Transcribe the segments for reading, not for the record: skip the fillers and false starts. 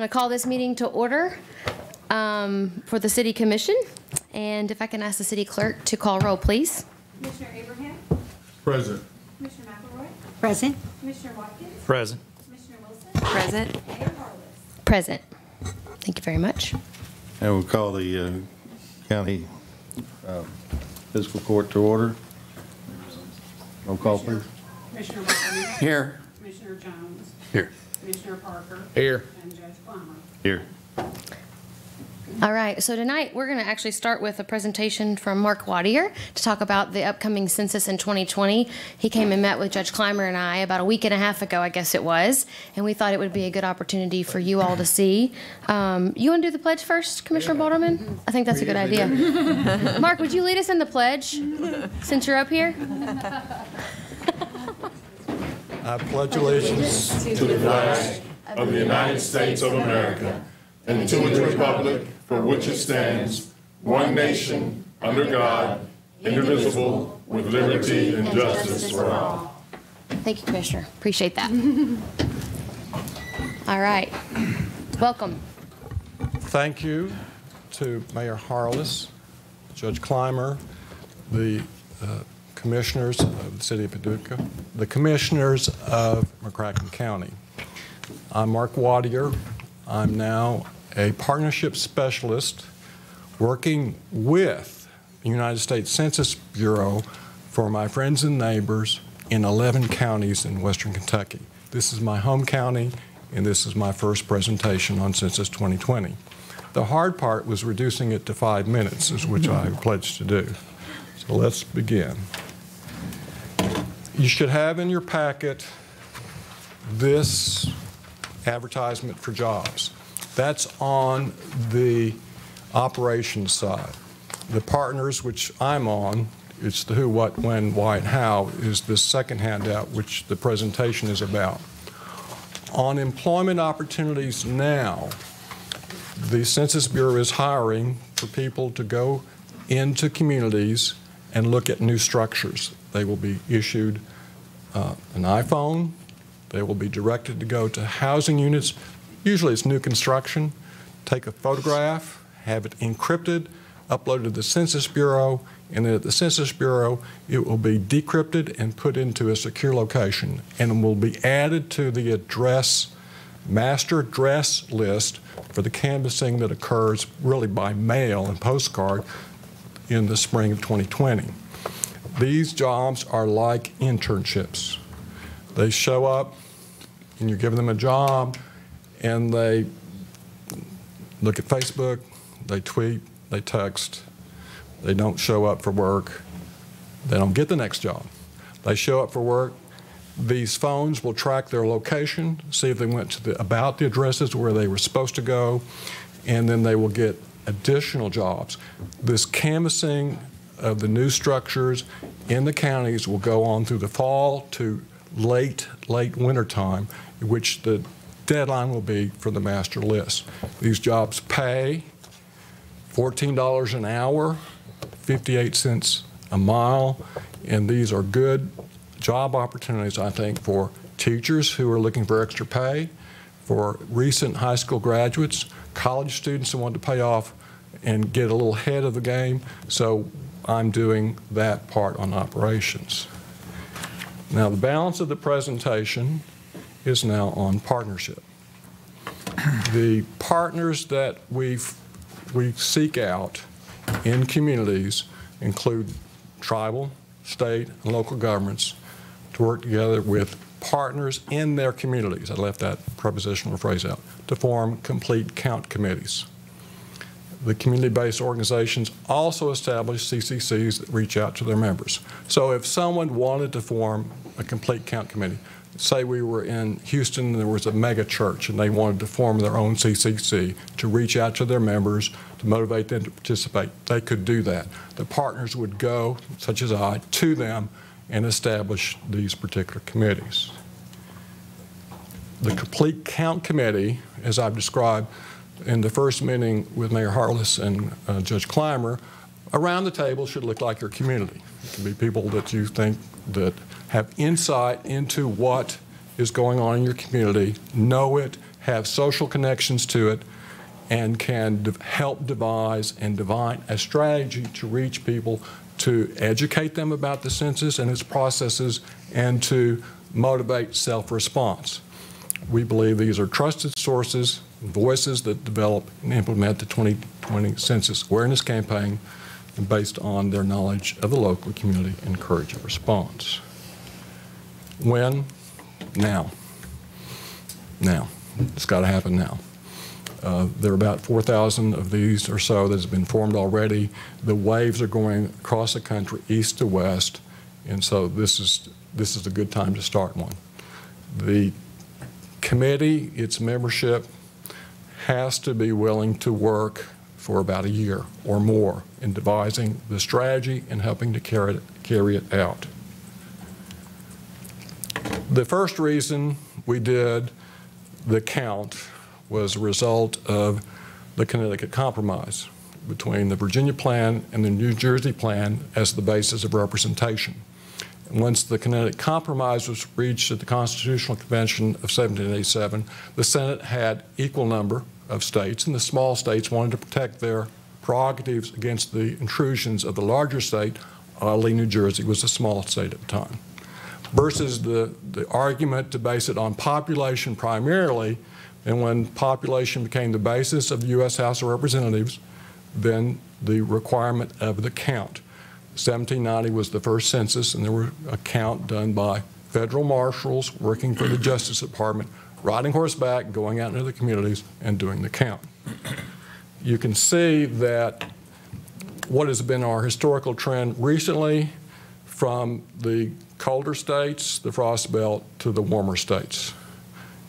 to call this meeting to order for the City Commission. And if I can ask the City Clerk to call roll, please. Commissioner Abraham? Present. Commissioner McElroy? Present. Commissioner Watkins? Present. Commissioner Wilson? Present. Mayor Harless? Present. Thank you very much. And we'll call the County Fiscal Court to order. Roll call, please. Commissioner Watkins? Here. Commissioner Jones? Here. Commissioner Parker? Here. And Judge Plummer? Here. All right, so tonight we're going to actually start with a presentation from Mark Wattier to talk about the upcoming census in 2020. He came and met with Judge Clymer and I about a week and a half ago, I guess it was, and we thought it would be a good opportunity for you all to see. You want to do the pledge first, Commissioner Balderman? I think that's a good idea. Mark, would you lead us in the pledge since you're up here? I pledge allegiance to the flag of the United States of America and to the republic for which it stands, one nation, under God, indivisible, with liberty and justice for all. Thank you, Commissioner. Appreciate that. All right. Welcome. Thank you to Mayor Harless, Judge Clymer, the commissioners of the City of Paducah, the commissioners of McCracken County. I'm Mark Wattier. I'm now a partnership specialist working with the United States Census Bureau for my friends and neighbors in 11 counties in western Kentucky. This is my home county, and this is my first presentation on Census 2020. The hard part was reducing it to 5 minutes, which I pledged to do. So let's begin. You should have in your packet this advertisement for jobs. That's on the operations side. The partners, which I'm on, it's the who, what, when, why, and how, is this second handout, which the presentation is about. On employment opportunities now, the Census Bureau is hiring for people to go into communities and look at new structures. They will be issued an iPhone. They will be directed to go to housing units. Usually it's new construction. Take a photograph, have it encrypted, uploaded to the Census Bureau, and then at the Census Bureau it will be decrypted and put into a secure location, and will be added to the master address list for the canvassing that occurs really by mail and postcard in the spring of 2020. These jobs are like internships. They show up and you're giving them a job, and they look at Facebook, they tweet, they text, they don't show up for work, they don't get the next job. They show up for work, these phones will track their location, see if they went to about the addresses where they were supposed to go, and then they will get additional jobs. This canvassing of the new structures in the counties will go on through the fall to late winter time, which the deadline will be for the master list. These jobs pay $14 an hour, 58 cents a mile, and these are good job opportunities, I think, for teachers who are looking for extra pay, for recent high school graduates, college students who want to pay off and get a little ahead of the game. So I'm doing that part on operations. Now, the balance of the presentation is now on partnership. The partners that we seek out in communities include tribal, state, and local governments to work together with partners in their communities. I left that prepositional phrase out, to form complete count committees. The community-based organizations also establish CCCs that reach out to their members. So if someone wanted to form a complete count committee, say we were in Houston and there was a mega church and they wanted to form their own CCC to reach out to their members, to motivate them to participate, they could do that. The partners would go, such as I, to them and establish these particular committees. The complete count committee, as I've described in the first meeting with Mayor Harless and Judge Clymer, around the table should look like your community. It can be people that you think that have insight into what is going on in your community, know it, have social connections to it, and can help devise and divine a strategy to reach people, to educate them about the census and its processes, and to motivate self-response. We believe these are trusted sources, voices that develop and implement the 2020 Census Awareness Campaign based on their knowledge of the local community and encourage a response. When? Now. Now. It's got to happen now. There are about 4,000 of these or so that has been formed already. The waves are going across the country, east to west, and so this is a good time to start one. The committee, its membership, has to be willing to work for about a year or more in devising the strategy and helping to carry it out. The first reason we did the count was a result of the Connecticut Compromise between the Virginia Plan and the New Jersey Plan as the basis of representation. And once the Connecticut Compromise was reached at the Constitutional Convention of 1787, the Senate had equal number of states, and the small states wanted to protect their prerogatives against the intrusions of the larger state. Oddly, New Jersey was a small state at the time. Versus the argument to base it on population primarily, and when population became the basis of the U.S. House of Representatives, then the requirement of the count. 1790 was the first census, and there was a count done by federal marshals working for the Justice Department, riding horseback, going out into the communities, and doing the count. You can see that what has been our historical trend recently from the colder states, the Frost Belt, to the warmer states.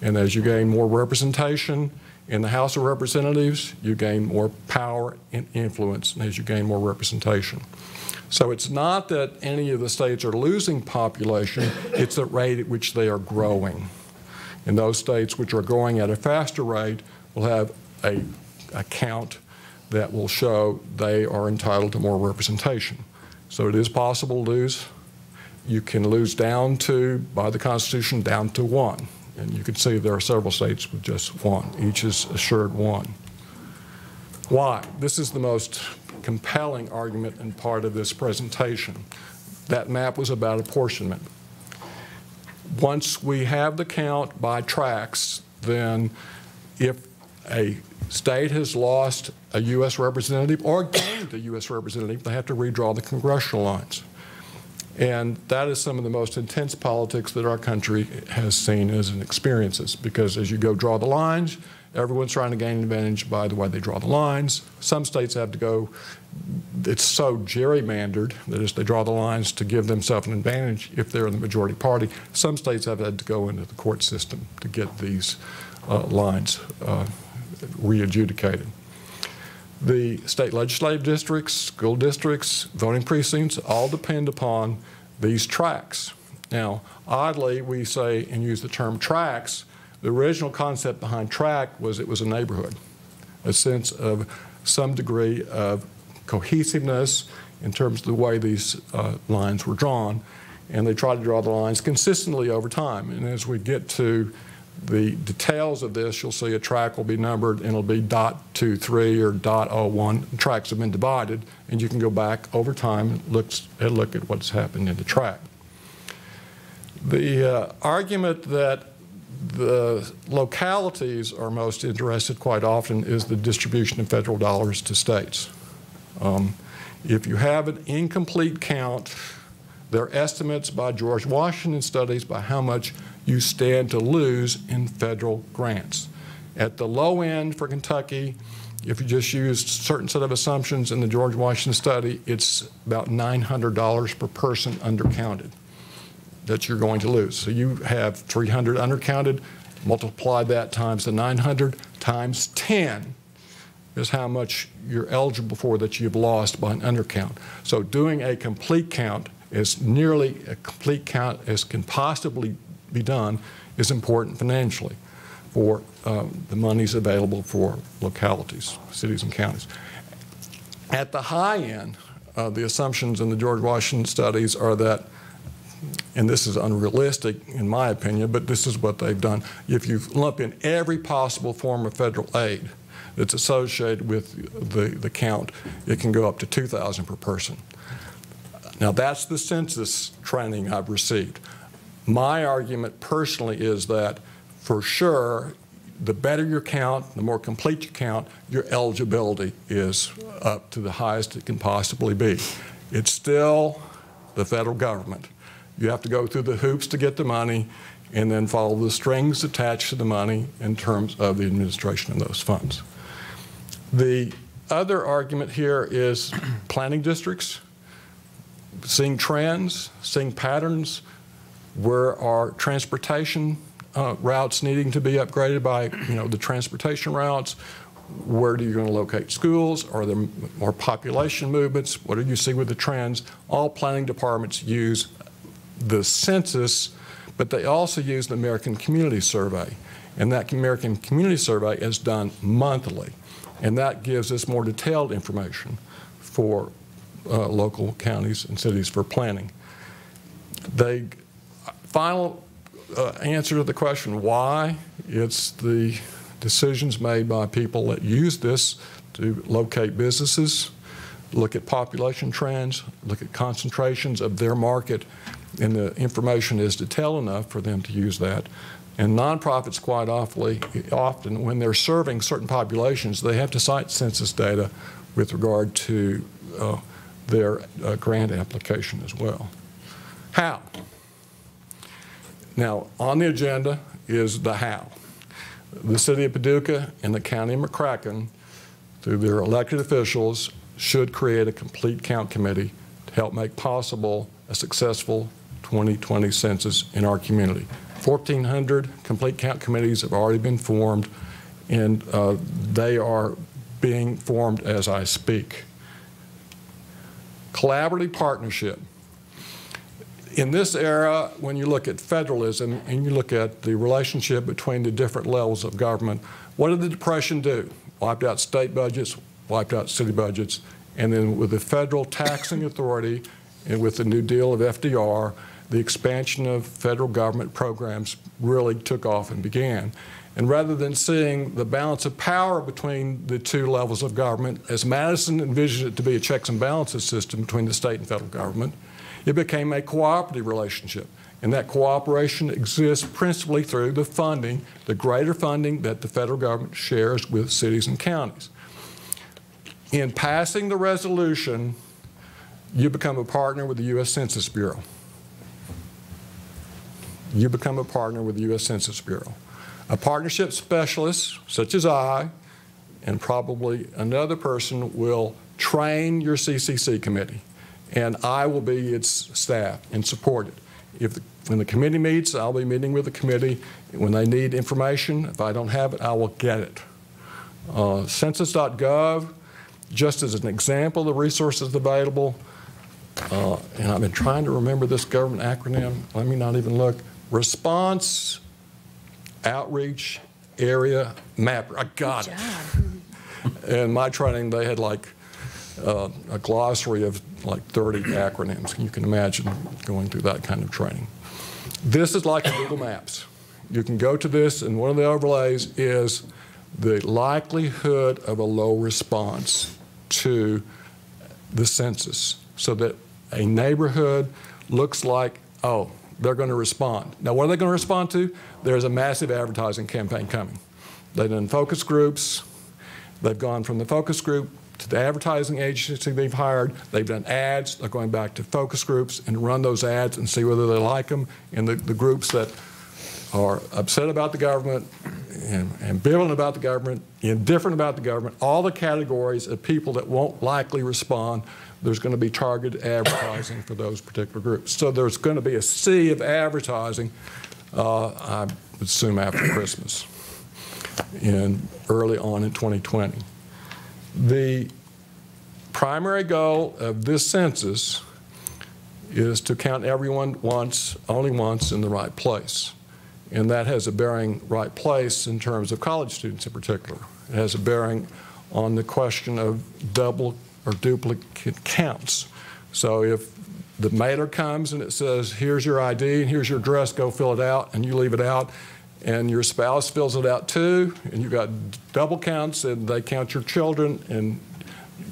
And as you gain more representation in the House of Representatives, you gain more power and influence, and as you gain more representation. So it's not that any of the states are losing population, it's the rate at which they are growing. And those states which are growing at a faster rate will have a count that will show they are entitled to more representation. So it is possible to lose. You can lose down to, by the Constitution, down to 1. And you can see there are several states with just 1. Each is assured 1. Why? This is the most compelling argument and part of this presentation. That map was about apportionment. Once we have the count by tracts, then if a state has lost a U.S. representative or gained a U.S. representative, they have to redraw the congressional lines. And that is some of the most intense politics that our country has seen as an experiences, because as you go draw the lines, everyone's trying to gain an advantage by the way they draw the lines. Some states have to go, it's so gerrymandered that as they draw the lines to give themselves an advantage if they're in the majority party, some states have had to go into the court system to get these lines re-adjudicated. The state legislative districts, school districts, voting precincts all depend upon these tracts. Now, oddly, we say and use the term tracts. The original concept behind tract was it was a neighborhood, a sense of some degree of cohesiveness in terms of the way these lines were drawn. And they tried to draw the lines consistently over time. And as we get to the details of this, you'll see a tract will be numbered and it'll be .23 or .01. Tracts have been divided, and you can go back over time and look at what's happened in the tract. The argument that the localities are most interested quite often is the distribution of federal dollars to states. If you have an incomplete count, there are estimates by George Washington studies by how much you stand to lose in federal grants. At the low end for Kentucky, if you just used a certain set of assumptions in the George Washington study, it's about $900 per person undercounted that you're going to lose. So you have 300 undercounted, multiply that times the 900 times 10 is how much you're eligible for that you've lost by an undercount. So doing a complete count, as nearly a complete count as can possibly be done, is important financially for the monies available for localities, cities and counties. At the high end, the assumptions in the George Washington studies are that and this is unrealistic in my opinion, but this is what they've done. If you lump in every possible form of federal aid that's associated with the count, it can go up to $2,000 per person. Now that's the census training I've received. My argument personally is that for sure, the better your count, the more complete your count, your eligibility is up to the highest it can possibly be. It's still the federal government. You have to go through the hoops to get the money and then follow the strings attached to the money in terms of the administration of those funds. The other argument here is planning districts, seeing trends, seeing patterns. Where are transportation routes needing to be upgraded by, the transportation routes? Where are you going to locate schools? Are there more population movements? What do you see with the trends? All planning departments use the census, but they also use the American Community Survey. And that American Community Survey is done monthly. And that gives us more detailed information for local counties and cities for planning. The final answer to the question why, it's the decisions made by people that use this to locate businesses, look at population trends, look at concentrations of their market, and the information is detailed enough for them to use that. And nonprofits quite often, when they're serving certain populations, they have to cite census data with regard to their grant application as well. How? Now, on the agenda is the how. The City of Paducah and the County of McCracken, through their elected officials, should create a complete count committee to help make possible a successful 2020 census in our community. 1,400 complete count committees have already been formed, and they are being formed as I speak. Collaborative partnership. In this era, when you look at federalism and you look at the relationship between the different levels of government, what did the Depression do? Wiped out state budgets, wiped out city budgets, and then with the federal taxing authority and with the New Deal of FDR, the expansion of federal government programs really took off and began. And rather than seeing the balance of power between the two levels of government, as Madison envisioned it to be a checks and balances system between the state and federal government, it became a cooperative relationship. And that cooperation exists principally through the funding, the greater funding that the federal government shares with cities and counties. In passing the resolution, you become a partner with the U.S. Census Bureau. You become a partner with the U.S. Census Bureau. A partnership specialist, such as I, and probably another person, will train your CCC committee, and I will be its staff and support it. When the committee meets, I'll be meeting with the committee. When they need information, if I don't have it, I will get it. Census.gov, just as an example of the resources available, and I've been trying to remember this government acronym. Let me not even look. Response Outreach Area Mapper. I got it. In my training, they had like a glossary of like 30 acronyms. You can imagine going through that kind of training. This is like Google Maps. You can go to this, and one of the overlays is the likelihood of a low response to the census, so that a neighborhood looks like, oh, they're going to respond. Now, what are they going to respond to? There's a massive advertising campaign coming. They've done focus groups. They've gone from the focus group to the advertising agency they've hired. They've done ads. They're going back to focus groups and run those ads and see whether they like them. And the groups that are upset about the government, and ambivalent about the government, indifferent about the government, all the categories of people that won't likely respond, there's going to be targeted advertising for those particular groups. So there's going to be a sea of advertising, I would assume after Christmas, early on in 2020. The primary goal of this census is to count everyone once, only once, in the right place. And that has a bearing, right place, in terms of college students in particular. It has a bearing on the question of double or duplicate counts. So if The mailer comes and it says, here's your ID and here's your address, go fill it out, and you leave it out. And your spouse fills it out too, and you've got double counts, and they count your children, and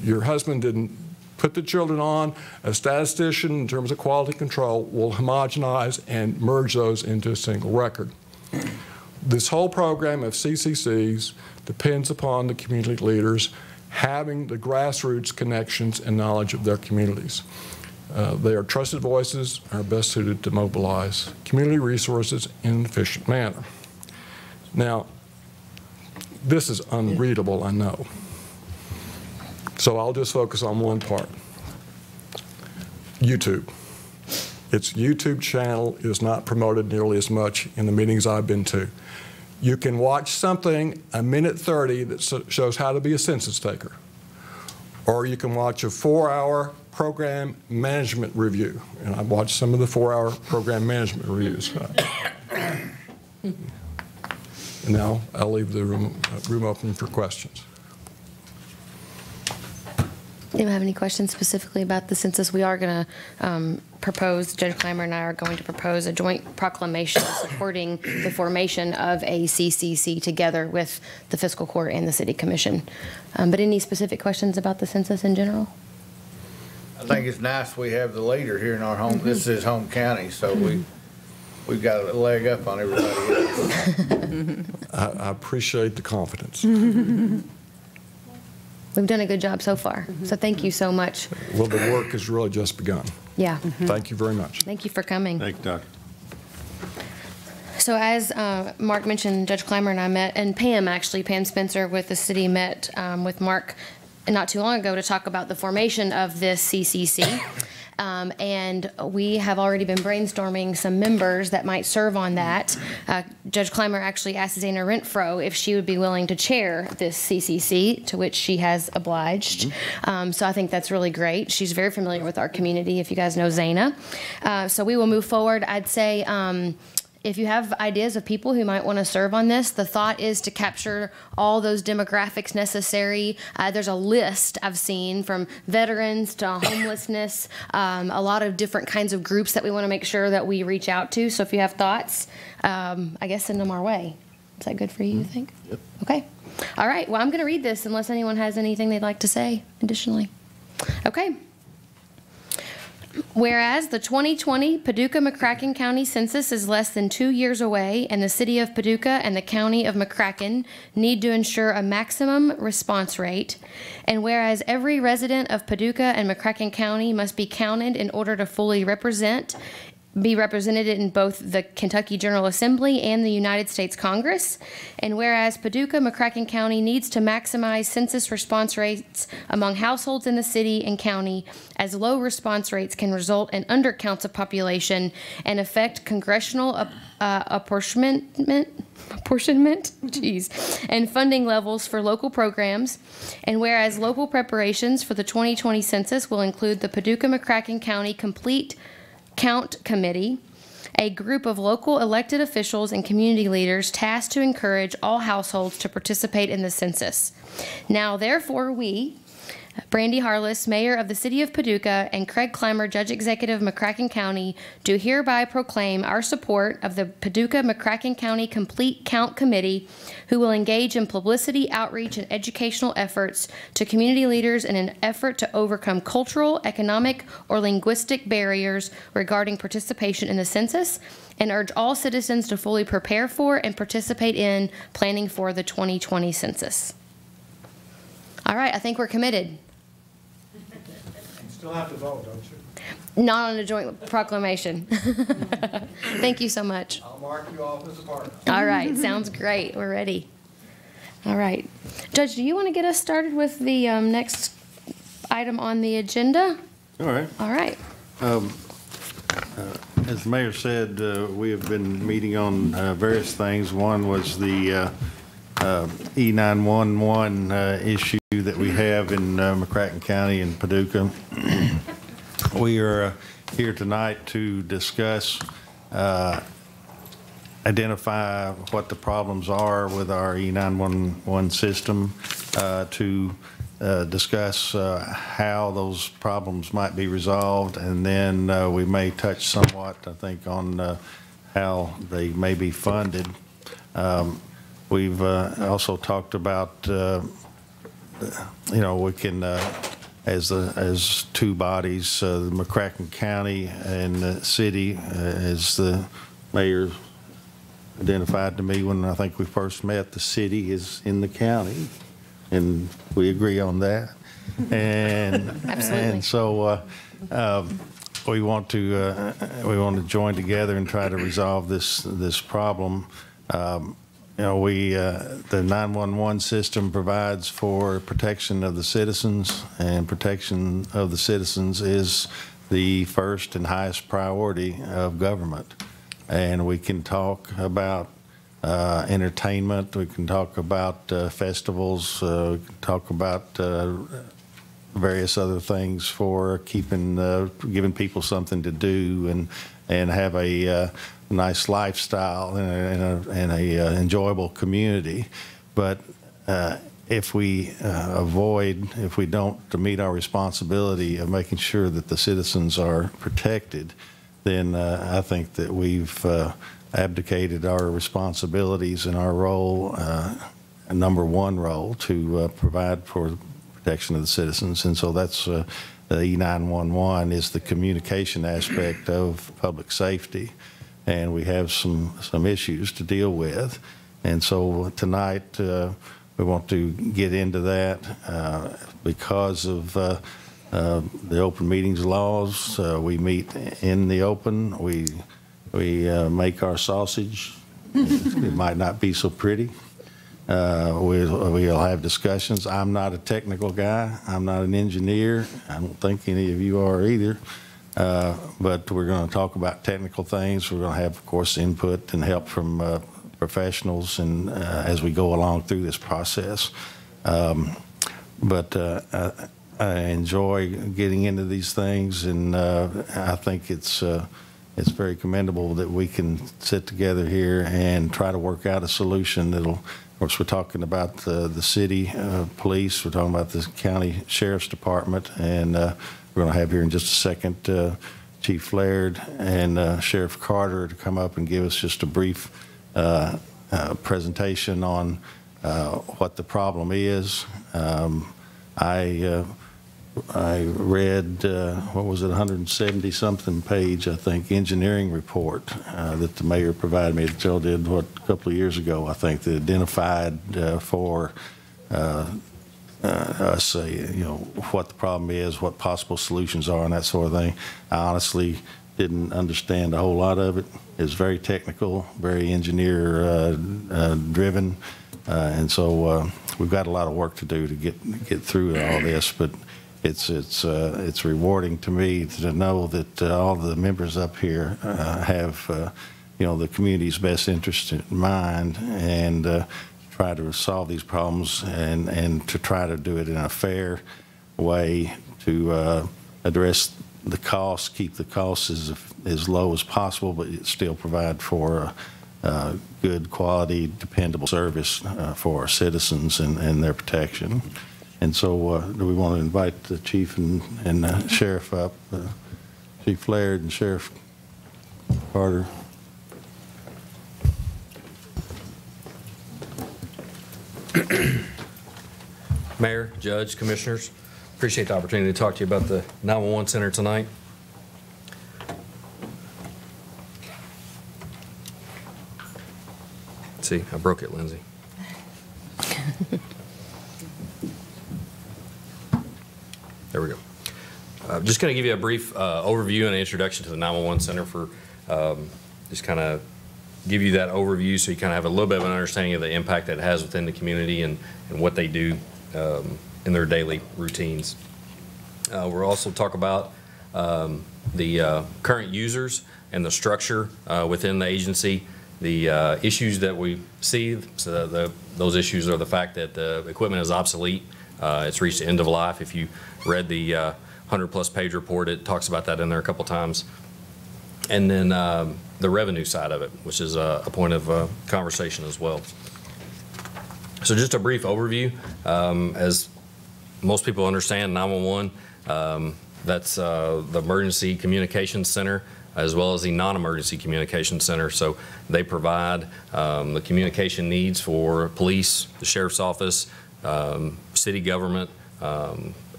your husband didn't put the children on. A statistician, in terms of quality control, will homogenize and merge those into a single record. This whole program of CCCs depends upon the community leaders having the grassroots connections and knowledge of their communities. They are trusted voices and are best suited to mobilize community resources in an efficient manner. Now, this is unreadable, I know. So I'll just focus on one part. YouTube. Its YouTube channel is not promoted nearly as much in the meetings I've been to. You can watch something, a minute 30, that shows how to be a census taker. Or you can watch a 4-hour program management review. And I've watched some of the 4-hour program management reviews. And now I'll leave the room open for questions. Anyone have any questions specifically about the census? We are going to propose, Judge Clymer and I are going to propose a joint proclamation supporting the formation of a CCC together with the Fiscal Court and the City Commission. But any specific questions about the census in general? I think it's nice we have the leader here in our home. This is home county, so we've got a leg up on everybody else. I appreciate the confidence. We've done a good job so far, so thank you so much. Well, the work has really just begun. Yeah. Thank you very much. Thank you for coming. Thank you, Doctor. So as Mark mentioned, Judge Clymer and I met, and Pam Spencer with the city met with Mark not too long ago to talk about the formation of this CCC. And we have already been brainstorming some members that might serve on that. Judge Clymer actually asked Zana Renfro if she would be willing to chair this CCC, to which she has obliged. So I think that's really great. She's very familiar with our community, if you guys know Zana. So we will move forward. I'd say if you have ideas of people who might want to serve on this, the thought is to capture all those demographics necessary. There's a list I've seen from veterans to homelessness, a lot of different kinds of groups that we want to make sure that we reach out to. So if you have thoughts, I guess send them our way. Is that good for you, you think? Yep. Okay. All right. Well, I'm going to read this unless anyone has anything they'd like to say additionally. Okay. Whereas the 2020 Paducah McCracken County Census is less than 2 years away, and the City of Paducah and the County of McCracken need to ensure a maximum response rate, and whereas every resident of Paducah and McCracken County must be counted in order to fully be represented in both the Kentucky General Assembly and the United States Congress, and whereas Paducah McCracken County needs to maximize census response rates among households in the city and county, as low response rates can result in undercounts of population and affect congressional apportionment, and funding levels for local programs, and whereas local preparations for the 2020 census will include the Paducah McCracken County Complete Count Committee, a group of local elected officials and community leaders tasked to encourage all households to participate in the census. Now, therefore, we, Brandy Harless, Mayor of the City of Paducah, and Craig Clymer, Judge Executive of McCracken County, do hereby proclaim our support of the Paducah McCracken County Complete Count Committee, who will engage in publicity, outreach, and educational efforts to community leaders in an effort to overcome cultural, economic, or linguistic barriers regarding participation in the census, and urge all citizens to fully prepare for and participate in planning for the 2020 census. All right, I think we're committed. You still have to vote, don't you? Not on a joint proclamation. Thank you so much. I'll mark you off as a partner. All right, sounds great. We're ready. All right. Judge, do you want to get us started with the next item on the agenda? All right. All right. As the mayor said, we have been meeting on various things. One was the E911 issue that we have in McCracken County and Paducah. We are here tonight to discuss, identify what the problems are with our E911 system, to discuss how those problems might be resolved, and then we may touch somewhat, I think, on how they may be funded. We've also talked about, we can, as two bodies, the McCracken County and the city, as the mayor identified to me when I think we first met, the city is in the county, and we agree on that. And Absolutely. and so we want to join together and try to resolve this problem. The 911 system provides for protection of the citizens, and protection of the citizens is the first and highest priority of government. And we can talk about entertainment, we can talk about festivals, we can talk about various other things for giving people something to do and have a nice lifestyle and a enjoyable community. But if we don't meet our responsibility of making sure that the citizens are protected, then I think that we've abdicated our responsibilities and our role, number one role, to provide for protection of the citizens. And so that's the E911 is the communication aspect of public safety, and we have some issues to deal with. And so tonight we want to get into that because of the open meetings laws. We meet in the open. We make our sausage. It might not be so pretty. We'll have discussions. I'm not a technical guy. I'm not an engineer. I don't think any of you are either. But we're going to talk about technical things. We're going to have, of course, input and help from professionals and as we go along through this process. But I enjoy getting into these things, and I think it's very commendable that we can sit together here and try to work out a solution that'll, of course, we're talking about the city police, we're talking about the county sheriff's department, and we're going to have here in just a second Chief Laird and Sheriff Carter to come up and give us just a brief presentation on what the problem is. I read, what was it, 170-something page, I think, engineering report that the mayor provided me that Joe did, a couple of years ago, I think, that identified for us, what the problem is, what possible solutions are, and that sort of thing. I honestly didn't understand a whole lot of it. It was very technical, very engineer driven, and so we've got a lot of work to do to get through all this, but it's rewarding to me to know that all the members up here have the community's best interest in mind, and try to solve these problems and to try to do it in a fair way to address the costs, keep the costs as low as possible, but still provide for good quality, dependable service for our citizens and their protection. And so do we want to invite the chief and sheriff up, Chief Laird and Sheriff Carter? Mayor, Judge, Commissioners, appreciate the opportunity to talk to you about the 911 Center tonight. Let's see, I broke it, Lindsay. There we go. Just going to give you a brief overview and introduction to the 911 Center for just kind of give you that overview so you kind of have a little bit of an understanding of the impact that it has within the community and what they do in their daily routines. We'll also talk about the current users and the structure within the agency, the issues that we see. So those issues are the fact that the equipment is obsolete. It's reached the end of life. If you read the 100-plus page report, it talks about that in there a couple times. And then the revenue side of it, which is a point of conversation as well. So just a brief overview. As most people understand 911. That's the Emergency Communications Center, as well as the non-emergency communication center. So they provide the communication needs for police, the sheriff's office, city government,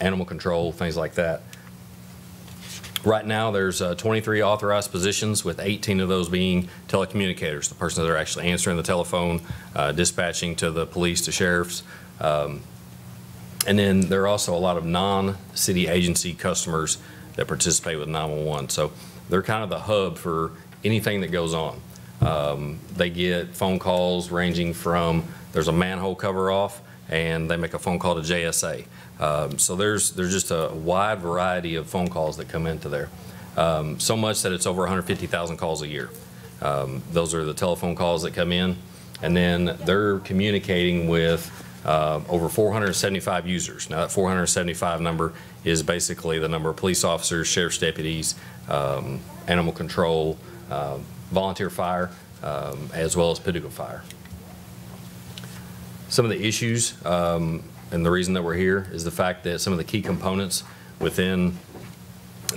animal control, things like that. Right now, there's 23 authorized positions, with 18 of those being telecommunicators, the persons that are actually answering the telephone, dispatching to the police, to sheriffs. And then there are also a lot of non-city agency customers that participate with 911. So they're kind of the hub for anything that goes on. They get phone calls ranging from, there's a manhole cover off, and they make a phone call to JSA. So there's just a wide variety of phone calls that come into there. So much that it's over 150,000 calls a year. Those are the telephone calls that come in, and then they're communicating with over 475 users. Now that 475 number is basically the number of police officers, sheriff's deputies, animal control, volunteer fire, as well as Paducah Fire. Some of the issues and the reason that we're here is the fact that some of the key components within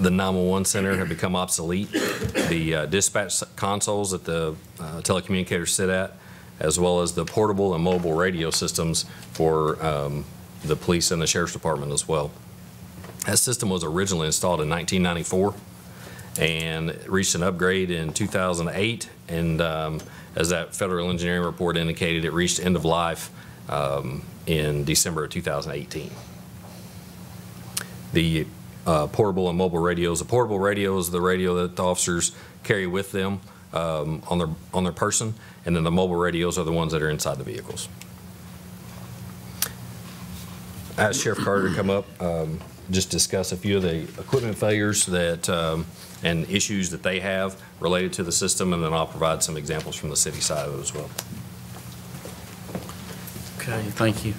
the 911 center have become obsolete. The dispatch consoles that the telecommunicators sit at, as well as the portable and mobile radio systems for the police and the sheriff's department as well. That system was originally installed in 1994 and reached an upgrade in 2008, and as that federal engineering report indicated, it reached end of life in December of 2018. The portable and mobile radios. The portable radio is the radio that the officers carry with them on their person, and then the mobile radios are the ones that are inside the vehicles. I asked Sheriff Carter to come up, just discuss a few of the equipment failures that and issues that they have related to the system, and then I'll provide some examples from the city side of it as well. Okay, thank you.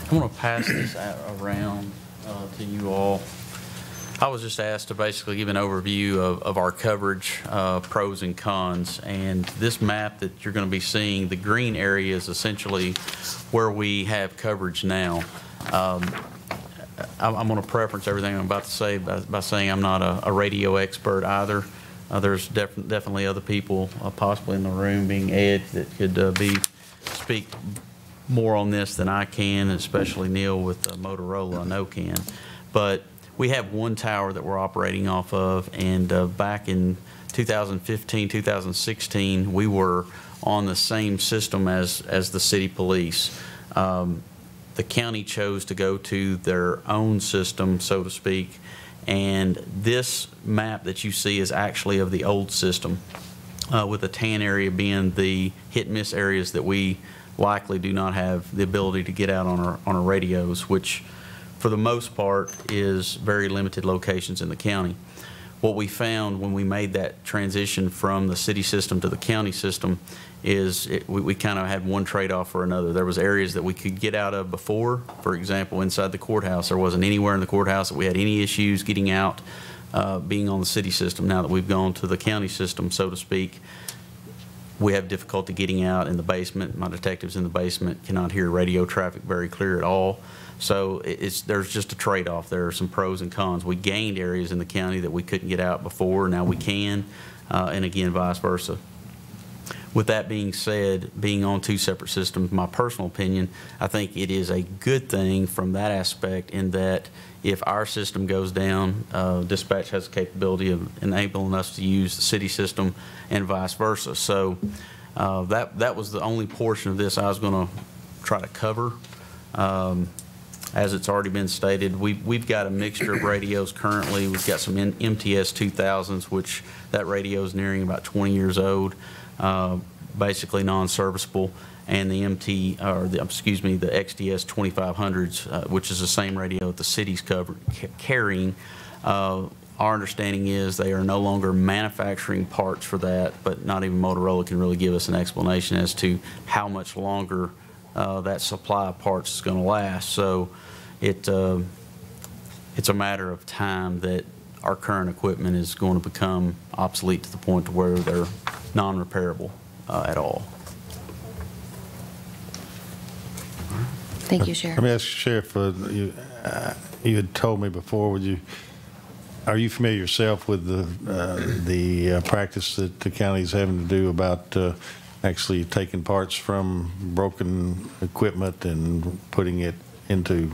I'm going to pass this around to you all. I was just asked to basically give an overview of our coverage, pros and cons, and this map that you're going to be seeing, the green area is essentially where we have coverage now. I'm going to preference everything I'm about to say by saying I'm not a radio expert either. There's definitely other people possibly in the room, being Ed, that could speak more on this than I can, especially Neil with Motorola, I know can. But we have one tower that we're operating off of, and back in 2015, 2016, we were on the same system as the city police. The county chose to go to their own system, so to speak, and this map that you see is actually of the old system, with the tan area being the hit-miss areas that we likely do not have the ability to get out on our radios, which for the most part is very limited locations in the county. What we found when we made that transition from the city system to the county system is we kind of had one trade-off or another. There was areas that we could get out of before. For example, inside the courthouse, there wasn't anywhere in the courthouse that we had any issues getting out, being on the city system. Now that we've gone to the county system, so to speak, we have difficulty getting out in the basement. My detectives in the basement cannot hear radio traffic very clear at all. So there's just a trade-off. There are some pros and cons. We gained areas in the county that we couldn't get out before. Now we can, and again, vice versa. With that being said, being on two separate systems, my personal opinion, I think it is a good thing from that aspect, in that if our system goes down, dispatch has the capability of enabling us to use the city system and vice versa. So that was the only portion of this I was going to try to cover. As it's already been stated, we've got a mixture of radios currently. We've got some MTS 2000s, which that radio is nearing about 20 years old, basically non-serviceable, and the the XDS 2500s, which is the same radio that the city's carrying. Our understanding is they are no longer manufacturing parts for that, but not even Motorola can really give us an explanation as to how much longer that supply of parts is going to last. So it's a matter of time that our current equipment is going to become obsolete to the point to where they're non-repairable at all. Thank you, Sheriff. Let me ask you, Sheriff, you had told me before, are you familiar yourself with the practice that the county is having to do about actually taking parts from broken equipment and putting it into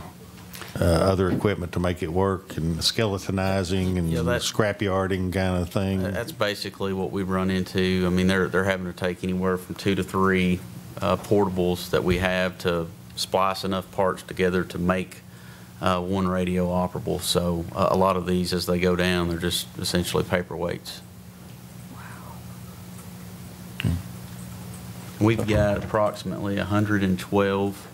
other equipment to make it work, and skeletonizing and scrapyarding kind of thing? That's basically what we've run into. I mean, they're having to take anywhere from 2 to 3 portables that we have to splice enough parts together to make one radio operable. So a lot of these, as they go down, they're just essentially paperweights. We've got approximately 112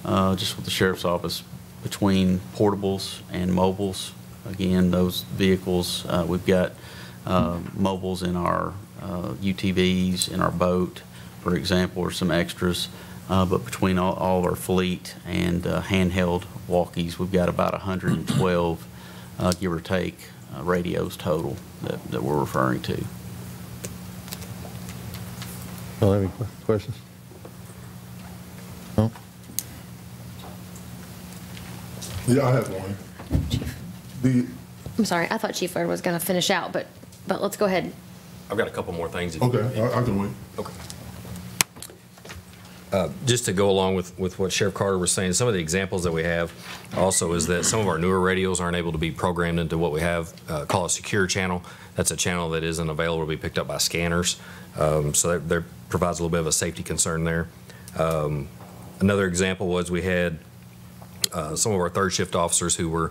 just with the Sheriff's Office between portables and mobiles. Again, those vehicles, we've got mobiles in our UTVs, in our boat, for example, or some extras. But between all of our fleet and handheld walkies, we've got about 112, give or take, radios total that we're referring to. Don't have any questions? No? Yeah, I have one. I'm sorry, I thought Chief Laird was going to finish out, but let's go ahead. I've got a couple more things. Okay, I can wait. Okay. Just to go along with what Sheriff Carter was saying, some of the examples that we have also is that some of our newer radios aren't able to be programmed into what we have called a secure channel. That's a channel that isn't available to be picked up by scanners. So that provides a little bit of a safety concern there. Another example was we had some of our third shift officers who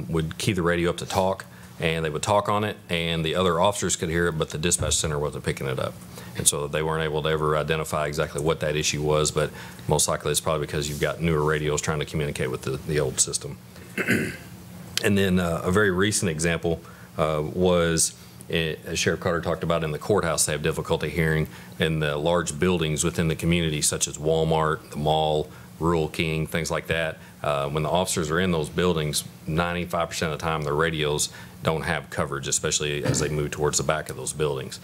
would key the radio up to talk, and they would talk on it, and the other officers could hear it, but the dispatch center wasn't picking it up. And so they weren't able to ever identify exactly what that issue was, but most likely it's probably because you've got newer radios trying to communicate with the old system. And then a very recent example was, as Sheriff Carter talked about, in the courthouse, they have difficulty hearing in the large buildings within the community, such as Walmart, the mall, Rural King, things like that. When the officers are in those buildings, 95% of the time their radios don't have coverage, especially as they move towards the back of those buildings.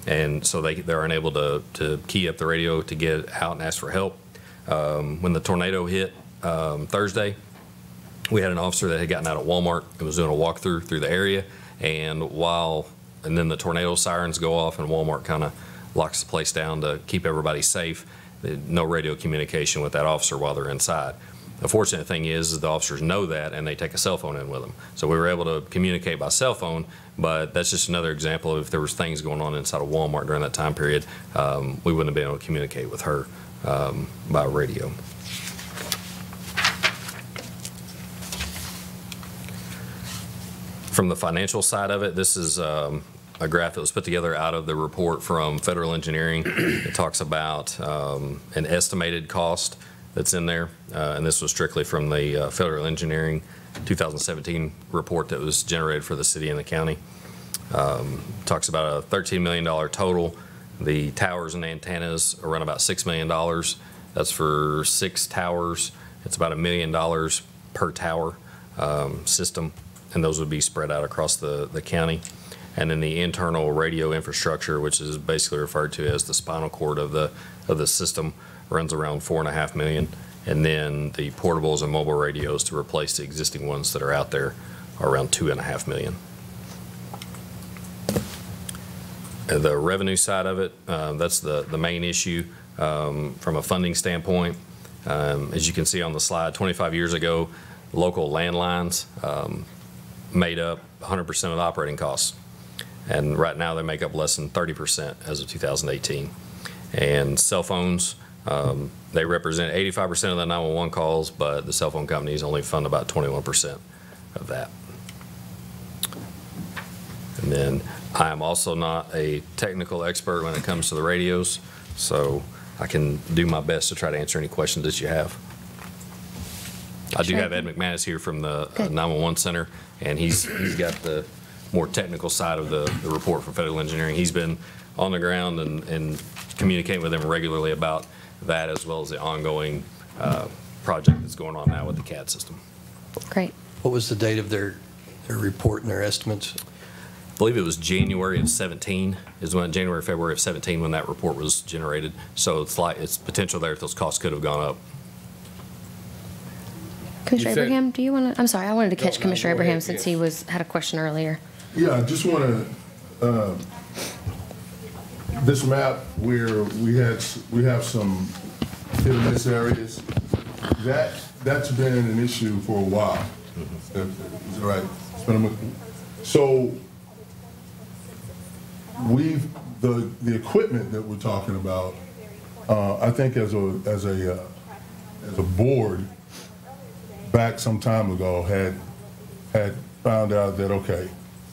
And so they're unable to key up the radio to get out and ask for help. When the tornado hit Thursday, we had an officer that had gotten out of Walmart and was doing a walkthrough through the area, and then the tornado sirens go off and Walmart kind of locks the place down to keep everybody safe. No radio communication with that officer while they're inside. The fortunate thing is the officers know that, and they take a cell phone in with them. So we were able to communicate by cell phone, but that's just another example of if there was things going on inside of Walmart during that time period, we wouldn't have been able to communicate with her by radio. From the financial side of it, this is a graph that was put together out of the report from Federal Engineering. It talks about an estimated cost that's in there, and this was strictly from the Federal Engineering 2017 report that was generated for the city and the county. Talks about a $13 million total. The towers and antennas are around about $6 million. That's for 6 towers. It's about $1 million per tower system, and those would be spread out across the county. And then the internal radio infrastructure, which is basically referred to as the spinal cord of the system, runs around $4.5 million. And then the portables and mobile radios to replace the existing ones that are out there are around $2.5 million. The revenue side of it, that's the main issue from a funding standpoint. As you can see on the slide, 25 years ago, local landlines made up 100% of the operating costs. And right now they make up less than 30% as of 2018. And cell phones, they represent 85% of the 911 calls, but the cell phone companies only fund about 21% of that. And then I am also not a technical expert when it comes to the radios, so I can do my best to try to answer any questions that you have. I do have Ed McManus here from the 911 Center, and he's got the more technical side of the report from Federal Engineering. He's been on the ground and communicating with them regularly about that, as well as the ongoing project that's going on now with the CAD system. Great. What was the date of their report and their estimates? I believe it was January of 17 is when, January, February of 17 when that report was generated. So it's like, it's potential there that those costs could have gone up. Commissioner You said- Abraham, do you want to, I'm sorry, I wanted to catch No, Commissioner go ahead, Abraham since he had a question earlier. Yeah, I just want to, this map where we have some hit and miss areas, that's been an issue for a while. Is that right? So the equipment that we're talking about, I think as a board, back some time ago, had found out that, okay,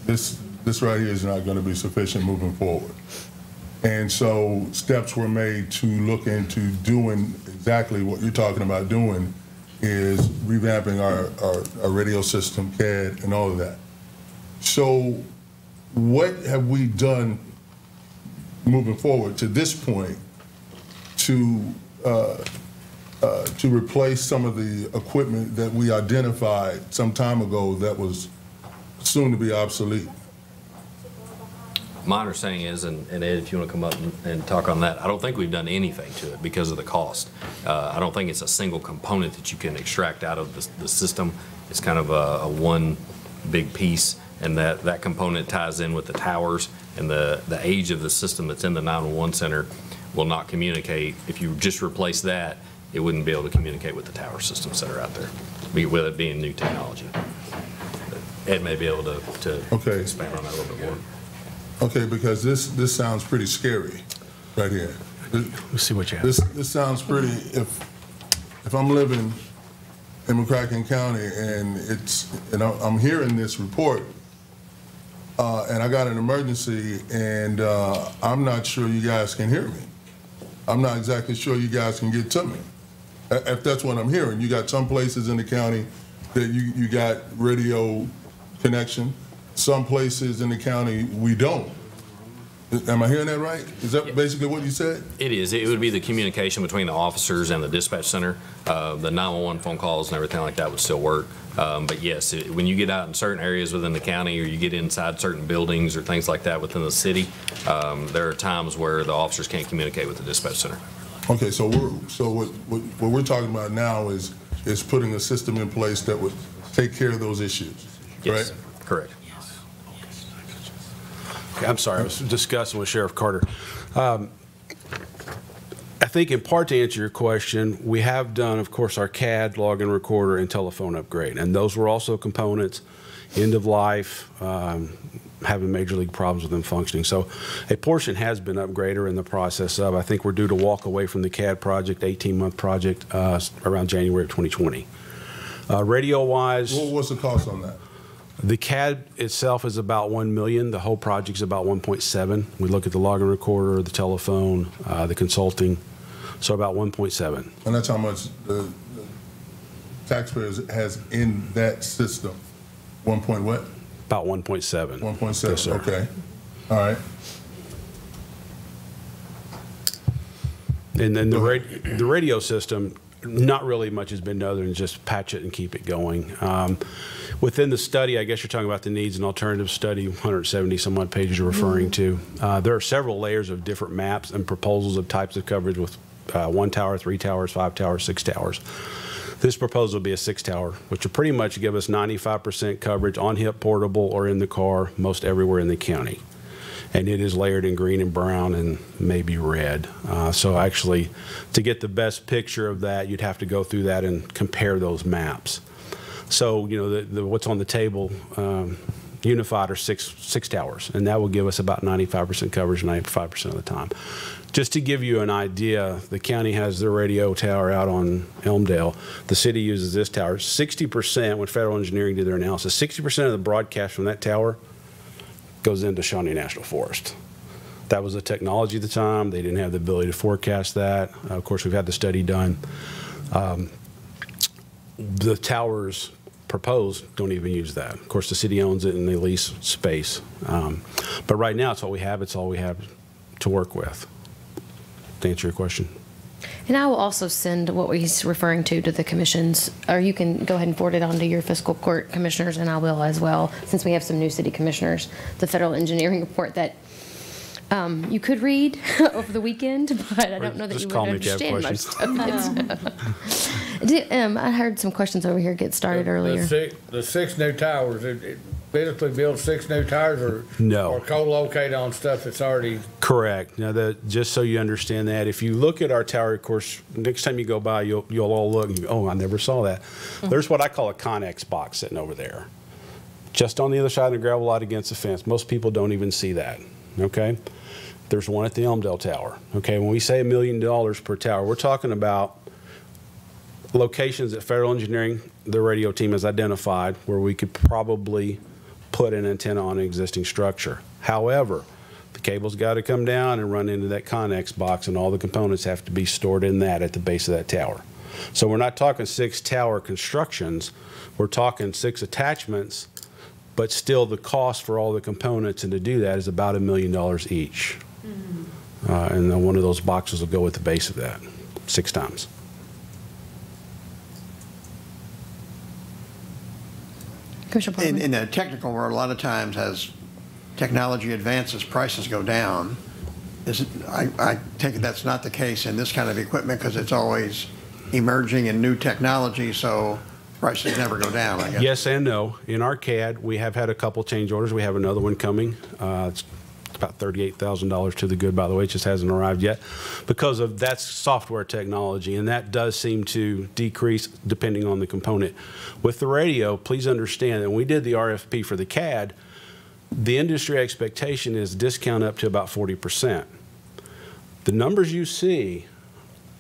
this right here is not going to be sufficient moving forward. And so steps were made to look into doing exactly what you're talking about doing, is revamping our radio system, CAD, and all of that. So what have we done moving forward to this point to replace some of the equipment that we identified some time ago that was soon to be obsolete? My understanding is, and Ed, if you want to come up and talk on that, I don't think we've done anything to it because of the cost. I don't think it's a single component that you can extract out of the system. It's kind of a one big piece, and that component ties in with the towers, and the age of the system that's in the 911 center will not communicate. If you just replace that, it wouldn't be able to communicate with the tower systems that are out there, with it being new technology. Ed may be able to expand on that a little bit more. Okay, because this sounds pretty scary right here. Let's see what you have. This sounds pretty, if I'm living in McCracken County and I'm hearing this report, and I got an emergency and I'm not sure you guys can hear me. I'm not exactly sure you guys can get to me. If that's what I'm hearing. You got some places in the county that you got radio connection. Some places in the county we don't. Am I hearing that right? Is that basically what you said? It is. It would be the communication between the officers and the dispatch center. The 911 phone calls and everything like that would still work. But yes, when you get out in certain areas within the county, or you get inside certain buildings or things like that within the city, there are times where the officers can't communicate with the dispatch center. Okay, so what we're talking about now is putting a system in place that would take care of those issues, Yes, right? correct. I'm sorry, I was discussing with Sheriff Carter. I think in part to answer your question, we have done, of course, our CAD, login recorder, and telephone upgrade. And those were also components, end of life, having major league problems with them functioning. So a portion has been upgraded in the process of. I think we're due to walk away from the CAD project, 18-month project, around January of 2020. Radio-wise. What's the cost on that? The CAD itself is about $1 million. The whole project's about 1.7. We look at the login recorder, the telephone, the consulting, so about 1.7. And that's how much the taxpayers has in that system. 1 point what? About 1.7. 1.7. Yes, sir. Okay. All right. And then the radio system, not really much has been done other than just patch it and keep it going. Within the study, I guess you're talking about the needs and alternative study, 170 some odd pages you're referring to. There are several layers of different maps and proposals of types of coverage with 1 tower, 3 towers, 5 towers, 6 towers. This proposal will be a 6 tower, which will pretty much give us 95% coverage on hip, portable, or in the car, most everywhere in the county. And it is layered in green and brown and maybe red. So actually, to get the best picture of that, you'd have to go through that and compare those maps. So, you know, what's on the table, unified are six towers, and that will give us about 95% coverage 95% of the time. Just to give you an idea, the county has their radio tower out on Elmdale. The city uses this tower. 60%, when Federal Engineering did their analysis, 60% of the broadcast from that tower goes into Shawnee National Forest. That was the technology at the time. They didn't have the ability to forecast that. Of course, we've had the study done. The towers proposed don't even use that. Of course, the city owns it and they lease space. But right now, it's all we have. It's all we have to work with. To answer your question. And I will also send what he's referring to the commissions, or you can go ahead and forward it on to your fiscal court commissioners, and I will as well, since we have some new city commissioners, the federal engineering report that you could read over the weekend, but I don't know that you would understand most of it. I heard some questions over here get started earlier. The six new towers, it basically build 6 new towers or? No. Or co-locate on stuff that's already? Correct. Now, just so you understand that, if you look at our tower, of course, next time you go by, you'll all look and go, oh, I never saw that. There's what I call a Connex box sitting over there, just on the other side of the gravel lot against the fence. Most people don't even see that, okay? There's one at the Elmdale Tower, okay? When we say $1 million per tower, we're talking about locations that Federal Engineering, the radio team, has identified where we could probably put an antenna on an existing structure. However, the cable's got to come down and run into that Connex box, and all the components have to be stored in that at the base of that tower. So we're not talking 6 tower constructions, we're talking 6 attachments, but still the cost for all the components and to do that is about $1 million each. And then one of those boxes will go at the base of that 6 times. In the technical world, a lot of times as technology advances, prices go down. I take it that's not the case in this kind of equipment because it's always emerging in new technology, so prices never go down, I guess. Yes and no. In our CAD, we have had a couple change orders. We have another one coming. It's about $38,000 to the good, by the way. It just hasn't arrived yet because of that's software technology, and that does seem to decrease depending on the component. With the radio, please understand that when we did the RFP for the CAD, the industry expectation is discount up to about 40%. The numbers you see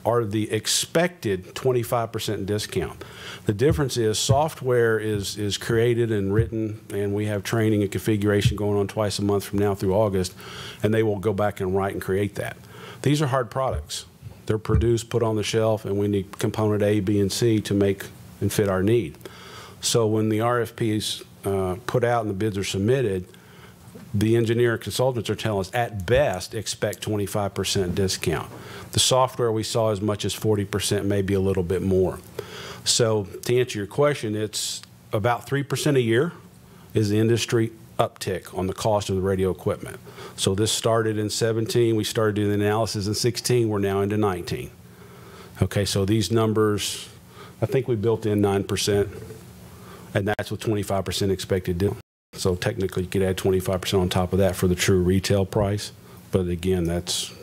are the expected 25% discount. The difference is software is created and written, and we have training and configuration going on twice a month from now through August, and they will go back and write and create that. These are hard products. They're produced, put on the shelf, and we need component A, B, and C to make and fit our need. So when the RFP is put out and the bids are submitted, the engineer consultants are telling us, at best, expect 25% discount. The software we saw as much as 40%, maybe a little bit more. So to answer your question, it's about 3% a year is the industry uptick on the cost of the radio equipment. So this started in 17, we started doing the analysis in 16, we're now into 19. Okay, so these numbers, I think we built in 9%, and that's with 25% expected deal. So technically you could add 25% on top of that for the true retail price. But again, that's,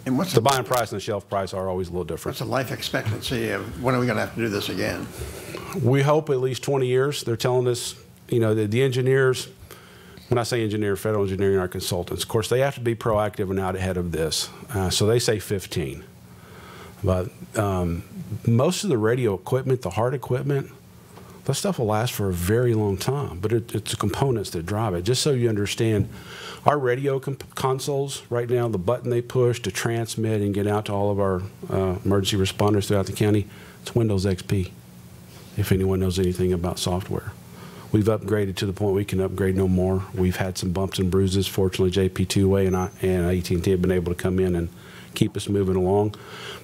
and what's the buying price and the shelf price are always a little different. What's the life expectancy of when are we going to have to do this again? We hope at least 20 years. They're telling us, you know, the engineers, when I say engineer, Federal Engineering, our consultants, of course, they have to be proactive and out ahead of this. So they say 15. But most of the radio equipment, the hard equipment, that stuff will last for a very long time, but it's the components that drive it. Just so you understand, our radio consoles right now, the button they push to transmit and get out to all of our emergency responders throughout the county, it's Windows XP, if anyone knows anything about software. We've upgraded to the point we can upgrade no more. We've had some bumps and bruises. Fortunately, JP Two-Way and AT&T have been able to come in and keep us moving along.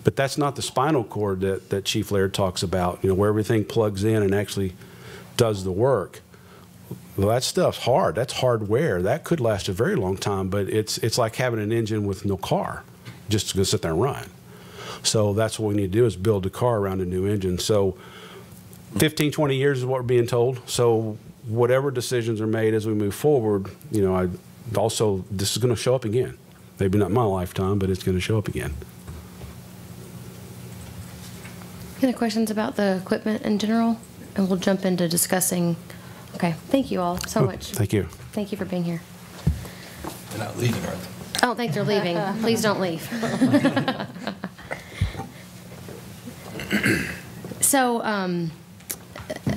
But that's not the spinal cord that Chief Laird talks about, you know, where everything plugs in and actually does the work. Well, that stuff's hard. That's hardware. That could last a very long time, but it's like having an engine with no car, just to go sit there and run. So that's what we need to do is build a car around a new engine. So 15, 20 years is what we're being told. So whatever decisions are made as we move forward, you know, this is going to show up again. Maybe not my lifetime, but it's going to show up again. Any questions about the equipment in general? And we'll jump into discussing. Okay, thank you all so much. Thank you. Thank you for being here. They're not leaving, are they? I don't think they're leaving. Please don't leave. So,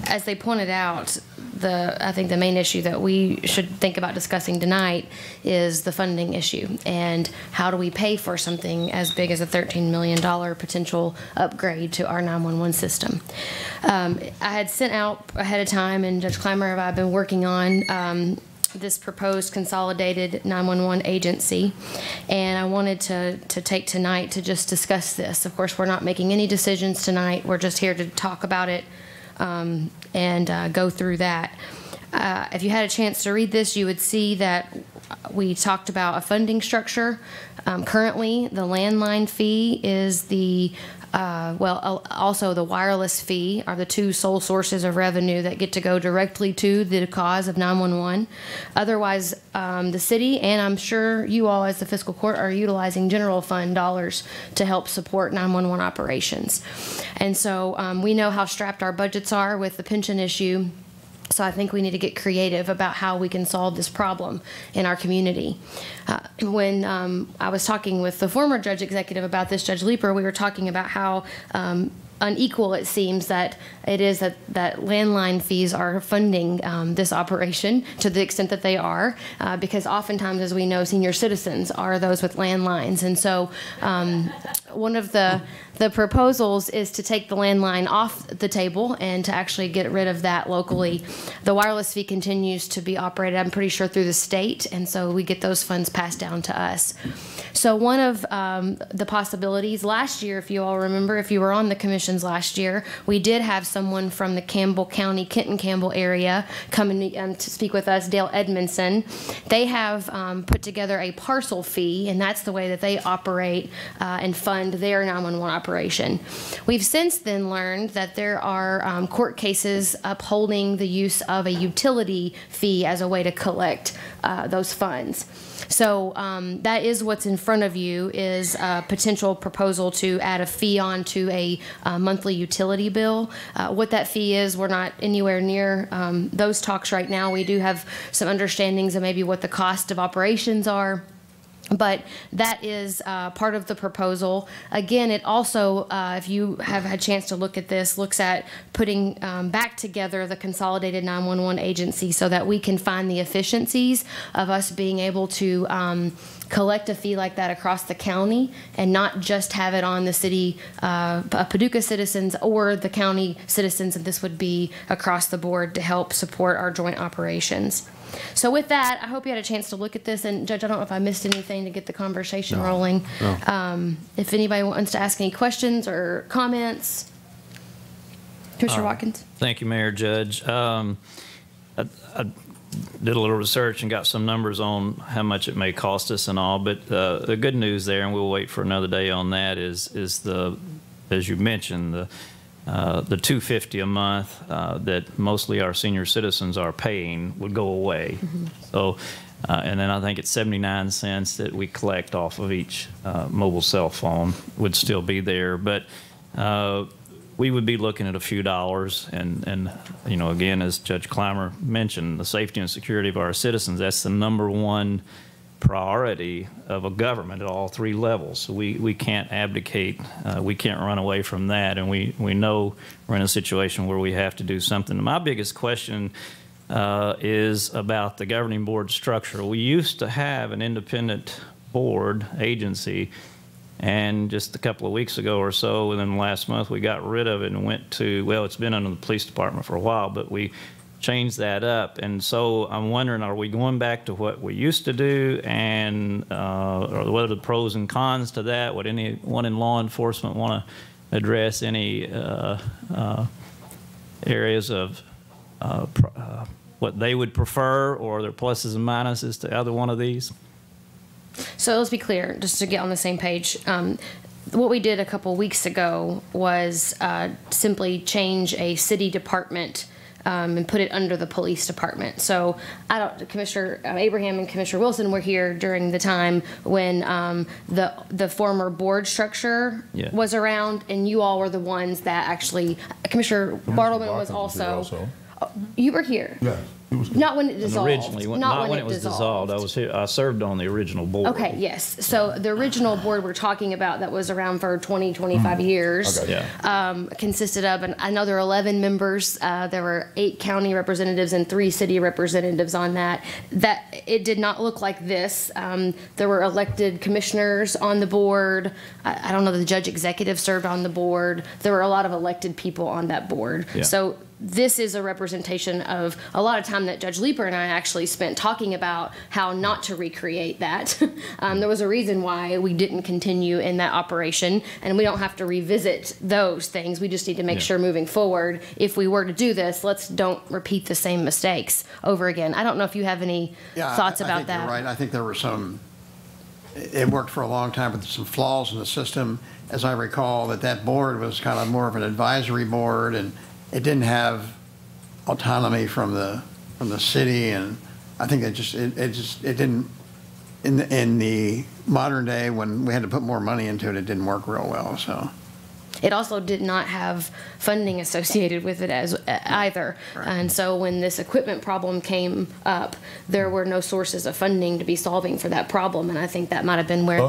as they pointed out, I think the main issue that we should think about discussing tonight is the funding issue and how do we pay for something as big as a $13 million potential upgrade to our 911 system. I had sent out ahead of time, and Judge Clymer and I have been working on this proposed consolidated 911 agency, and I wanted to take tonight to just discuss this. Of course, we're not making any decisions tonight. We're just here to talk about it and go through that. If you had a chance to read this, you would see that we talked about a funding structure. Currently, the landline fee is also the wireless fee are the two sole sources of revenue that get to go directly to the cause of 911. Otherwise, the city, and I'm sure you all as the fiscal court, are utilizing general fund dollars to help support 911 operations. And so we know how strapped our budgets are with the pension issue. So I think we need to get creative about how we can solve this problem in our community. When I was talking with the former judge executive about this, Judge Leeper, we were talking about how unequal it seems that it is that landline fees are funding this operation to the extent that they are, because oftentimes, as we know, senior citizens are those with landlines. And so one of the proposals is to take the landline off the table and to actually get rid of that locally. The wireless fee continues to be operated, I'm pretty sure, through the state, and so we get those funds passed down to us. So one of the possibilities last year, if you all remember, if you were on the commissions last year, we did have someone from the Campbell County, Kenton-Campbell area come in to speak with us, Dale Edmondson. They have put together a parcel fee, and that's the way that they operate and fund their 911 operation. We've since then learned that there are court cases upholding the use of a utility fee as a way to collect those funds. So that is what's in front of you, is a potential proposal to add a fee onto a monthly utility bill. What that fee is, we're not anywhere near those talks right now. We do have some understandings of maybe what the cost of operations are. But that is part of the proposal. Again, it also, if you have had a chance to look at this, looks at putting back together the consolidated 911 agency so that we can find the efficiencies of us being able to collect a fee like that across the county and not just have it on the city Paducah citizens or the county citizens, and this would be across the board to help support our joint operations. So with that, I hope you had a chance to look at this. And Judge, I don't know if I missed anything to get the conversation rolling. No. If anybody wants to ask any questions or comments. Commissioner Watkins. Thank you, Mayor, Judge. I did a little research and got some numbers on how much it may cost us and all, but the good news there, and we'll wait for another day on that, is the, as you mentioned, the $250 a month that mostly our senior citizens are paying would go away. Mm-hmm. So, and then I think it's 79 cents that we collect off of each mobile cell phone would still be there. But we would be looking at a few dollars. And you know, again, as Judge Clymer mentioned, the safety and security of our citizens, that's the #1 priority of a government at all three levels. So we can't abdicate, we can't run away from that, and we know we're in a situation where we have to do something. My biggest question is about the governing board structure. We used to have an independent board agency, and just a couple of weeks ago or so, within the last month, we got rid of it and went to, well, it's been under the police department for a while, but we change that up. And so I'm wondering, are we going back to what we used to do, and or what are the pros and cons to that? Would anyone in law enforcement want to address any areas of what they would prefer, or their pluses and minuses to either one of these? So let's be clear, just to get on the same page. What we did a couple weeks ago was simply change a city department and put it under the police department. So Commissioner Abraham and Commissioner Wilson were here during the time when the former board structure was around, and you all were the ones that actually, Commissioner Bartleman was also. You were here. Yeah. Not when it dissolved. Originally, not when it was dissolved. I was here. I served on the original board. Okay, yes. So the original board we're talking about that was around for 20, 25 years consisted of another 11 members. There were 8 county representatives and 3 city representatives on that. That it did not look like this. There were elected commissioners on the board. I don't know, the judge executive served on the board. There were a lot of elected people on that board. Yeah. So this is a representation of a lot of time that Judge Leeper and I actually spent talking about how not to recreate that. There was a reason why we didn't continue in that operation, and we don't have to revisit those things. We just need to make sure moving forward, if we were to do this, don't repeat the same mistakes over again. I don't know if you have any thoughts about I think that. You're right. I think there were some, it worked for a long time, but there's some flaws in the system. As I recall, that board was kind of more of an advisory board, and it didn't have autonomy from the city, and I think it didn't, in the modern day when we had to put more money into it, it didn't work real well, so. It also did not have funding associated with it as either. Right. And so when this equipment problem came up, there were no sources of funding to be solving for that problem. And I think that might have been where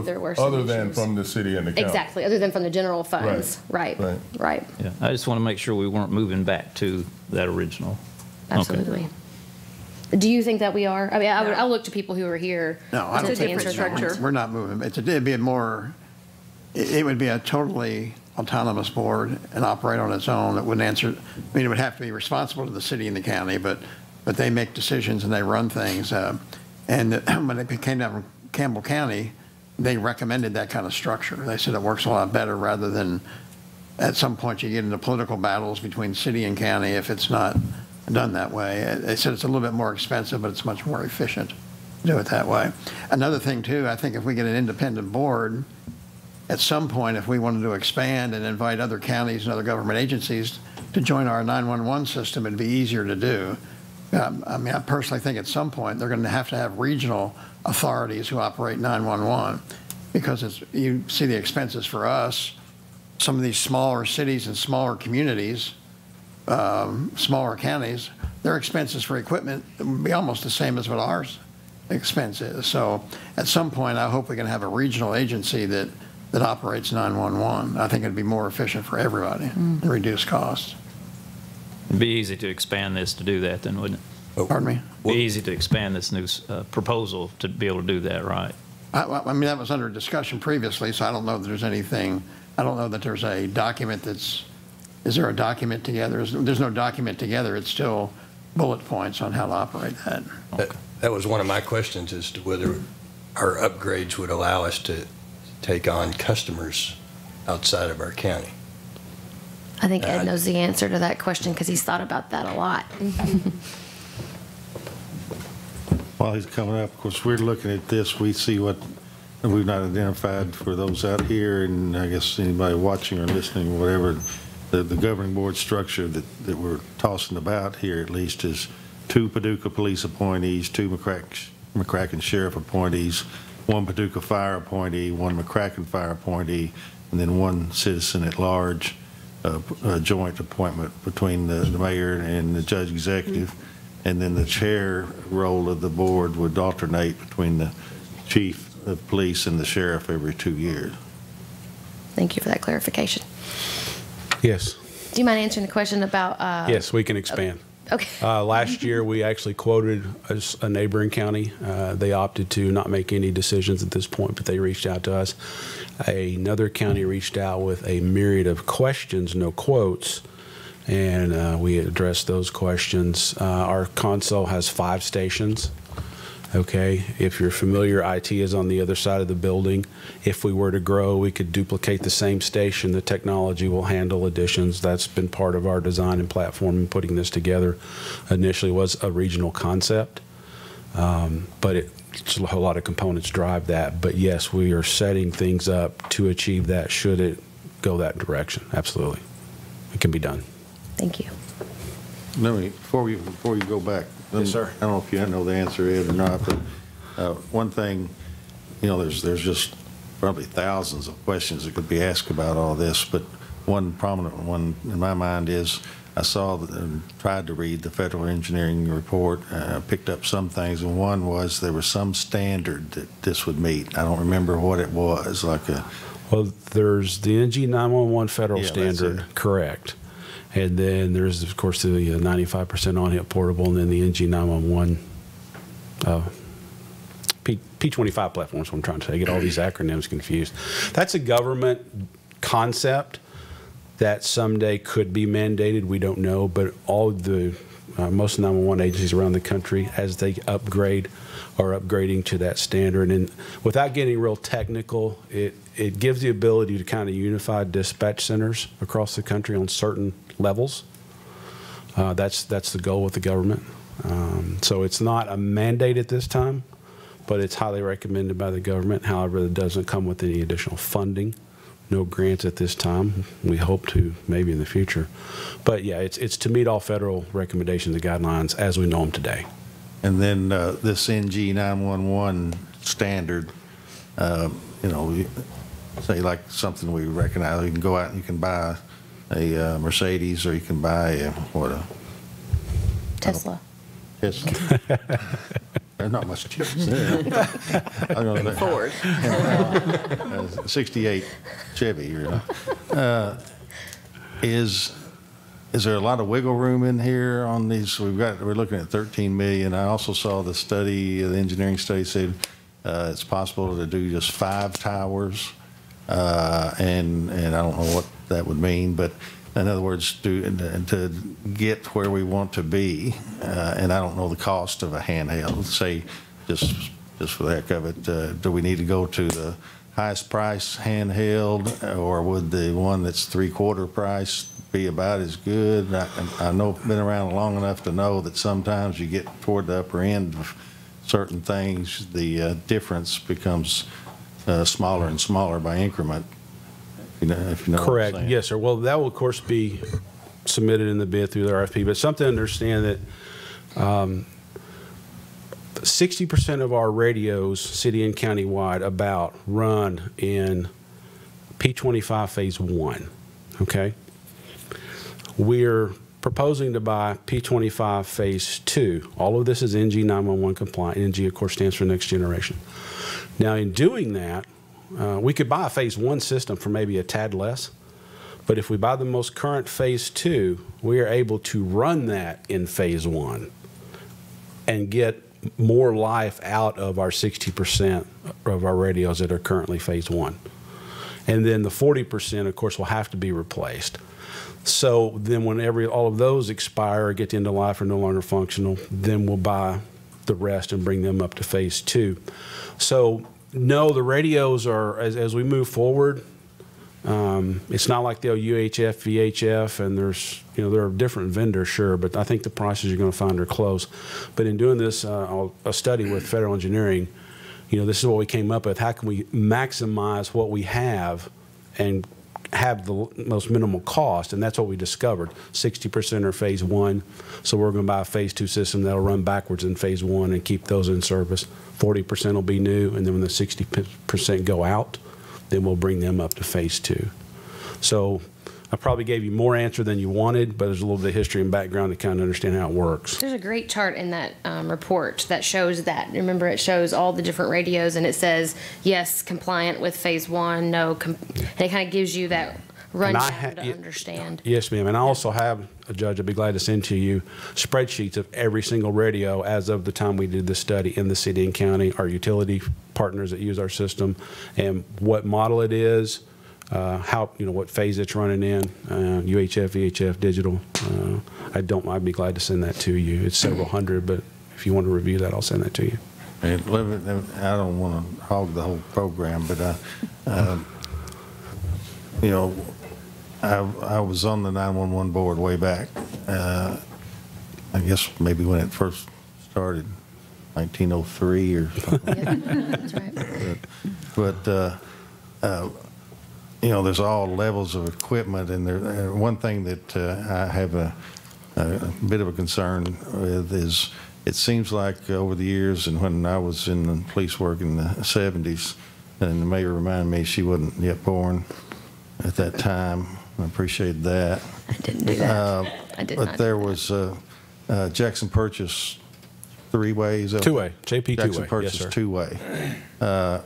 there were some Other than issues. from the city and the county. Exactly, other than from the general funds. Right. Yeah, I just want to make sure we weren't moving back to that original. Absolutely. Okay. Do you think that we are? I mean, I'll look to people who are here. No, I don't think we're not moving. It'd be it would be a totally autonomous board and operate on its own. It wouldn't answer, I mean, it would have to be responsible to the city and the county, but they make decisions and they run things. And when it came down from Campbell County, they recommended that kind of structure. They said it works a lot better rather than at some point you get into political battles between city and county if it's not done that way. They said it's a little bit more expensive, but it's much more efficient to do it that way. Another thing too, I think if we get an independent board, at some point, if we wanted to expand and invite other counties and other government agencies to join our 911 system, it'd be easier to do. I mean, I personally think at some point they're going to have regional authorities who operate 911, because you see the expenses for us. Some of these smaller cities and smaller communities, smaller counties, their expenses for equipment would be almost the same as what ours expense is. So at some point, I hope we can have a regional agency that operates 911. I think it'd be more efficient for everybody and reduce costs. It'd be easy to expand this to do that then, wouldn't it? Pardon me? It'd be easy to expand this new proposal to be able to do that, right? I mean, that was under discussion previously, so I don't know that there's anything, I don't know that there's a document is there a document together? There's no document together. It's still bullet points on how to operate that. That was one of my questions as to whether our upgrades would allow us to take on customers outside of our county. I think Ed knows the answer to that question because he's thought about that a lot. While he's coming up, of course, we're looking at this, we see what we've not identified for those out here, and I guess anybody watching or listening, whatever, the governing board structure that we're tossing about here at least is 2 Paducah police appointees, 2 McCracken sheriff appointees, 1 Paducah fire appointee, 1 McCracken fire appointee, and then 1 citizen at large, joint appointment between the mayor and the judge executive. And then the chair role of the board would alternate between the chief of police and the sheriff every 2 years. Thank you for that clarification. Yes. Do you mind answering the question about? Yes, we can expand. Okay. Last year, we actually quoted a neighboring county. They opted to not make any decisions at this point, but they reached out to us. Another county reached out with a myriad of questions, no quotes, and we addressed those questions. Our console has 5 stations. Okay, if you're familiar, IT is on the other side of the building. If we were to grow, we could duplicate the same station. The technology will handle additions. That's been part of our design and platform and putting this together. Initially was a regional concept, but it's a whole lot of components drive that. But yes, we are setting things up to achieve that should it go that direction. Absolutely. It can be done. Thank you. Let me, before you go back, Yes, sir. I don't know if you know the answer, Ed, or not, but one thing, you know, there's just probably thousands of questions that could be asked about all this, but one prominent one in my mind is I saw and tried to read the federal engineering report, picked up some things, and one was there was some standard that this would meet. I don't remember what it was, like a... Well, there's the NG 911 federal standard, correct. And then there's, of course, the 95% on-hit portable, and then the NG 911 P25 platform is what I'm trying to say. I get all these acronyms confused. That's a government concept That someday could be mandated. We don't know, but all the most 911 agencies around the country, as they upgrade, are upgrading to that standard. And without getting real technical, it gives the ability to kind of unify dispatch centers across the country on certain levels. That's the goal with the government. So it's not a mandate at this time, but it's highly recommended by the government. However, it doesn't come with any additional funding. No grants at this time. We hope to maybe in the future. But yeah, it's to meet all federal recommendations and guidelines as we know them today. And then this NG 911 standard, say like something we recognize, you can go out and you can buy a Mercedes, or you can buy a Tesla. Tesla. There's not much chips there. Ford. 68 Chevy. Is there a lot of wiggle room in here on these? We're looking at 13 million. I also saw the study, the engineering study said it's possible to do just 5 towers, and I don't know what that would mean, but in other words, to get where we want to be, and I don't know the cost of a handheld. Say, just for the heck of it, do we need to go to the highest price handheld, or would the one that's 3/4 price be about as good? I know, been around long enough to know that sometimes you get toward the upper end of certain things, the difference becomes smaller and smaller by increment. If you know Correct. what I'm saying. Yes, sir. Well, that will, of course, be submitted in the bid through the RFP. But something to understand that 60% of our radios, city and county-wide, about run in P25 Phase 1, okay? We're proposing to buy P25 Phase 2. All of this is NG 911 compliant. NG, of course, stands for Next Generation. Now, in doing that, we could buy a Phase 1 system for maybe a tad less, but if we buy the most current Phase 2, we are able to run that in Phase 1 and get more life out of our 60% of our radios that are currently Phase 1. And then the 40%, of course, will have to be replaced. So then whenever all of those expire or get to end of life or no longer functional, then we'll buy the rest and bring them up to Phase 2. So no, the radios are, as we move forward, it's not like they'll UHF, VHF, and there are different vendors, sure, but I think the prices you're going to find are close. But in doing this, a study with federal engineering, this is what we came up with. How can we maximize what we have and have the most minimal cost? And that's what we discovered. 60% are Phase 1, so we're going to buy a Phase 2 system that'll run backwards in Phase 1 and keep those in service. 40% will be new, and then when the 60% go out, then we'll bring them up to Phase 2. So I probably gave you more answer than you wanted, but there's a little bit of history and background to kind of understand how it works. There's a great chart in that report that shows that. Remember, it shows all the different radios, and it says, yes, compliant with Phase 1, no. And it kind of gives you that rundown to understand. Yes, ma'am. And I also have, Judge, I'd be glad to send to you spreadsheets of every single radio as of the time we did this study in the city and county, our utility partners that use our system, and what model it is, what phase it's running in, UHF, VHF, digital. I'd be glad to send that to you. It's several hundred, but if you want to review that, I'll send that to you. And I don't want to hog the whole program, but I was on the 911 board way back. I guess maybe when it first started, 1903 or something. Yeah, that's right. But there's all levels of equipment, and one thing that I have a bit of a concern with is it seems like over the years, and when I was in the police work in the 70s, and the mayor reminded me she wasn't yet born at that time. I appreciated that. I didn't do that. I did not. But there was Jackson Purchase 3-ways. Two-way, JP Jackson two-way. Purchase Yes, sir. 2-way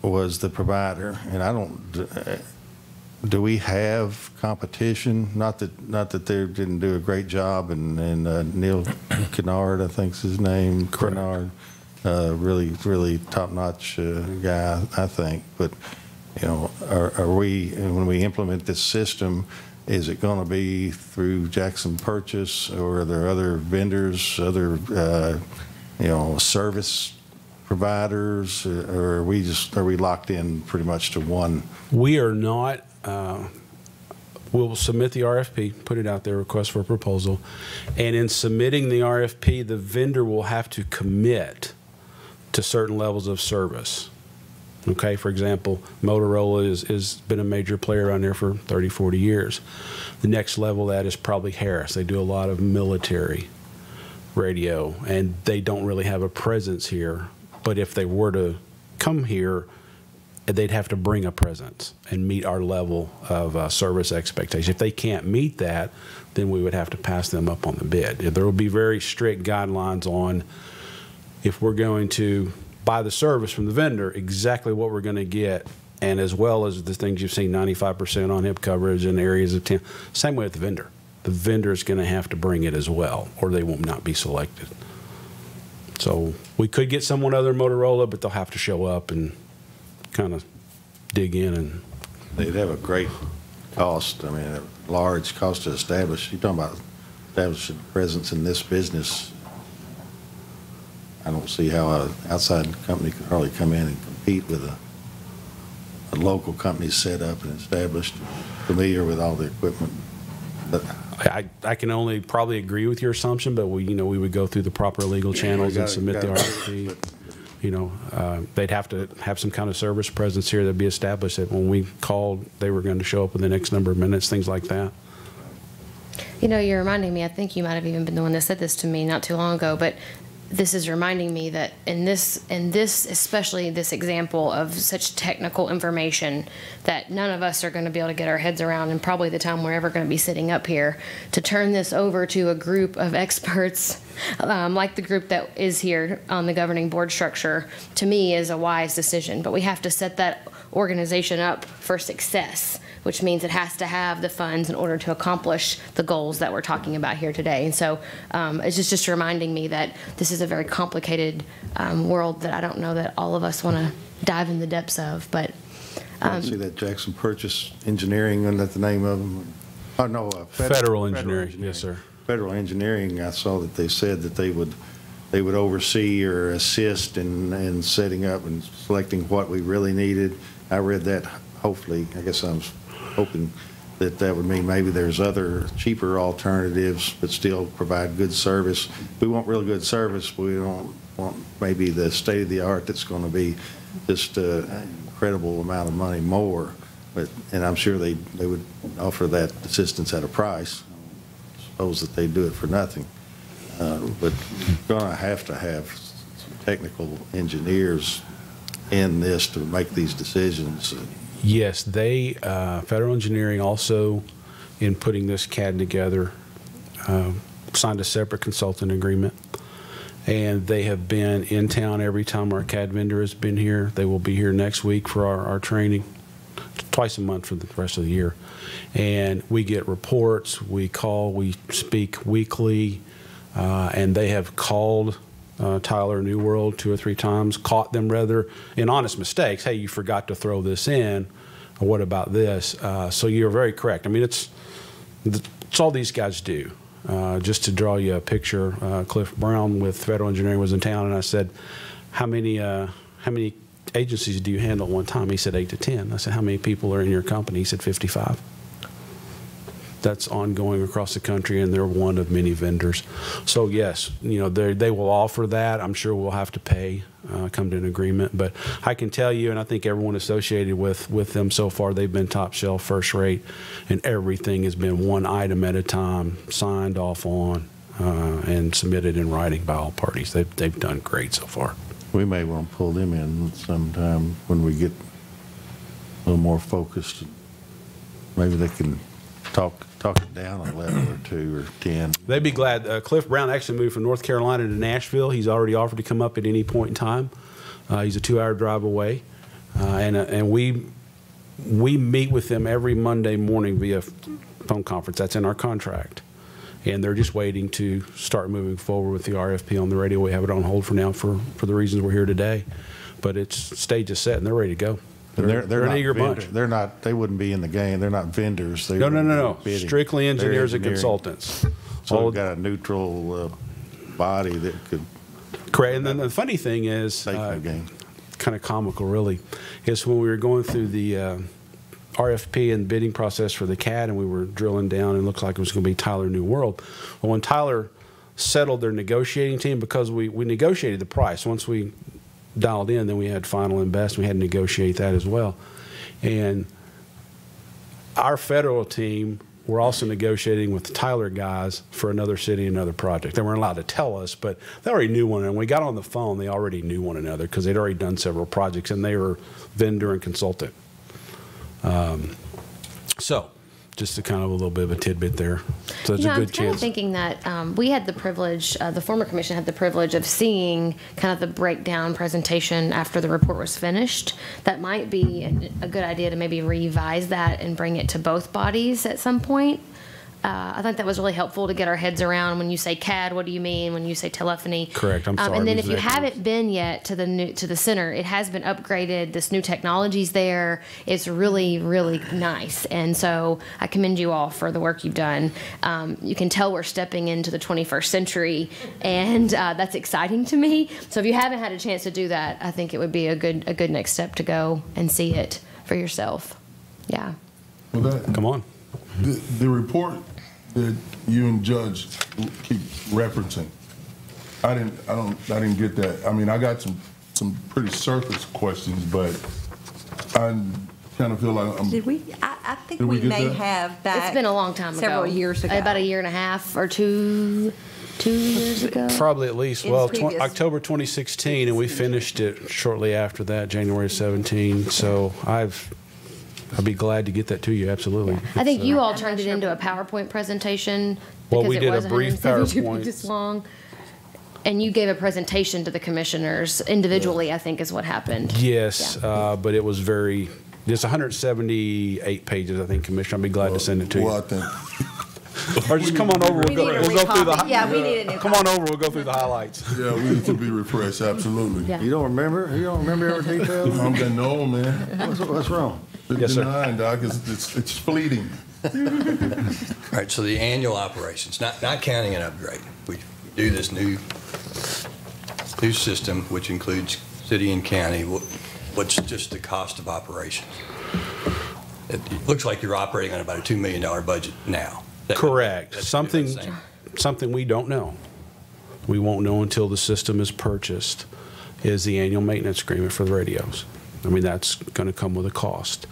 was the provider, and I don't. Do we have competition? Not that they didn't do a great job, and Neil Kennard, I think's his name. Kennard, really top-notch guy, I think. But are we, when we implement this system, Is it going to be through Jackson Purchase, or are there other vendors, other, service providers, or are we locked in pretty much to one? We are not. We'll submit the RFP, put it out there, request for a proposal, and in submitting the RFP, the vendor will have to commit to certain levels of service. Okay, for example, Motorola has been a major player on there for 30, 40 years. The next level of that is probably Harris. They do a lot of military radio, and they don't really have a presence here. But if they were to come here, they'd have to bring a presence and meet our level of service expectation. If they can't meet that, then we would have to pass them up on the bid. There will be very strict guidelines on if we're going to buy the service from the vendor, exactly what we're going to get, and as well as the things you've seen, 95% on hip coverage in areas of town. Same way with the vendor. The vendor is going to have to bring it as well, or they will not be selected. So we could get someone other than Motorola, but they'll have to show up and kind of dig in. And they'd have a great cost. I mean, a large cost to establish. You're talking about establishing a presence in this business. I don't see how an outside company could hardly come in and compete with a local company set up and established, familiar with all the equipment. But I can only probably agree with your assumption, but we would go through the proper legal channels and submit the RFP. They'd have to have some kind of service presence here that'd be established, that when we called, they were going to show up in the next number of minutes, things like that. You're reminding me, I think you might have even been the one that said this to me not too long ago, but this is reminding me that in this, especially this example of such technical information that none of us are going to be able to get our heads around, and probably the time we're ever going to be sitting up here, to turn this over to a group of experts like the group that is here on the governing board structure, to me is a wise decision. But we have to set that organization up for success, which means it has to have the funds in order to accomplish the goals that we're talking about here today. And so it's just reminding me that this is a very complicated world that I don't know that all of us want to dive in the depths of. But I see that Jackson Purchase Engineering, and that's the name of them. Oh no, Federal Engineering. Yes, sir. Federal Engineering. I saw that they said that they would oversee or assist in setting up and selecting what we really needed. I read that. Hopefully, I guess I was hoping that would mean maybe there's other cheaper alternatives but still provide good service. We want real good service. We don't want maybe the state of the art that's going to be just an incredible amount of money more. And I'm sure they would offer that assistance at a price. I suppose that they do it for nothing. But you're going to have some technical engineers in this to make these decisions. Yes, Federal Engineering also, in putting this CAD together, signed a separate consultant agreement. And they have been in town every time our CAD vendor has been here. They will be here next week for our training, twice a month for the rest of the year. And we get reports, we call, we speak weekly, and they have called Tyler New World 2 or 3 times, caught them rather in honest mistakes. Hey, you forgot to throw this in, or what about this? So you're very correct. I mean, it's all these guys do. Just to draw you a picture, Cliff Brown with Federal Engineering was in town, and I said, how many agencies do you handle at one time? He said 8 to 10. I said, how many people are in your company? He said 55. That's ongoing across the country, and they're one of many vendors. So yes, they will offer that. I'm sure we'll have to pay, come to an agreement. But I can tell you, and I think everyone associated with them so far, they've been top shelf, first rate, and everything has been one item at a time, signed off on, and submitted in writing by all parties. They've done great so far. We may want to pull them in sometime when we get a little more focused. Maybe they can talk it down a level or 2 or 10. They'd be glad. Cliff Brown actually moved from North Carolina to Nashville. He's already offered to come up at any point in time. He's a 2-hour drive away, and we meet with them every Monday morning via phone conference. That's in our contract, and they're just waiting to start moving forward with the RFP on the radio. We have it on hold for now for the reasons we're here today, but its stage is set and they're ready to go. And they're an not eager vendors. bunch. They wouldn't be in the game. They're not vendors. They No. bidding. Strictly They're engineers and engineering. consultants. So we've got a neutral body that could Correct. And then the funny thing is, take the game. kind of comical really, is when we were going through the RFP and bidding process for the CAD, and we were drilling down and it looked like it was going to be Tyler New World. Well, when Tyler settled their negotiating team, because we negotiated the price. Once we dialed in, then we had final and best. We had to negotiate that as well. And our federal team were also negotiating with the Tyler guys for another city, another project. They weren't allowed to tell us, but they already knew one another. When we got on the phone, they already knew one another because they'd already done several projects, and they were vendor and consultant. So just a kind of a little bit of a tidbit there. So it's a good I'm kind of chance. thinking that we had the privilege, the former commission had the privilege of seeing kind of the breakdown presentation after the report was finished. That might be a good idea to maybe revise that and bring it to both bodies at some point. I think that was really helpful to get our heads around. When you say CAD, what do you mean? When you say telephony, Correct. I'm sorry. and then if you executives. haven't been yet to the center, it has been upgraded. This new technology's there. It's really, really nice, and so I commend you all for the work you've done. You can tell we're stepping into the 21st century, and that's exciting to me. So if you haven't had a chance to do that, I think it would be a good next step to go and see it for yourself. Yeah. Well, that, Come on. the report that you and Judge keep referencing, I didn't get that. I mean, I got some pretty surface questions, but I kind of feel like I'm. Did we? I think Did we we get may that? have back. It's been a long time ago. Several years ago. About a year and a half or two years ago. Probably at least, In well, previous- October 2016, and we finished it shortly after that, January 17. So I'd be glad to get that to you, absolutely. I think you all turned it into a PowerPoint presentation Well, because we it did a was brief 172 PowerPoint. pages long. And you gave a presentation to the commissioners individually, I think is what happened. Yes, Yeah. but it was it's 178 pages, I think, Commissioner. I'd be glad to send it to you. Well, I think. Or just come on over, We need a we'll go through the, recopy. Yeah, we need a new come on over, we'll go through the highlights. Yeah, we need to be refreshed. Absolutely. Yeah. You don't remember? You don't remember every detail? I'm getting old, man. What's wrong? 'Yes, sir. 59, Doc. It's fleeting. All right, so the annual operations, not counting an upgrade. We do this new system, which includes city and county. What's just the cost of operations? It looks like you're operating on about a $2 million budget now. Correct. That's Something we don't know. We won't know until the system is purchased, is the annual maintenance agreement for the radios. I mean, that's going to come with a cost.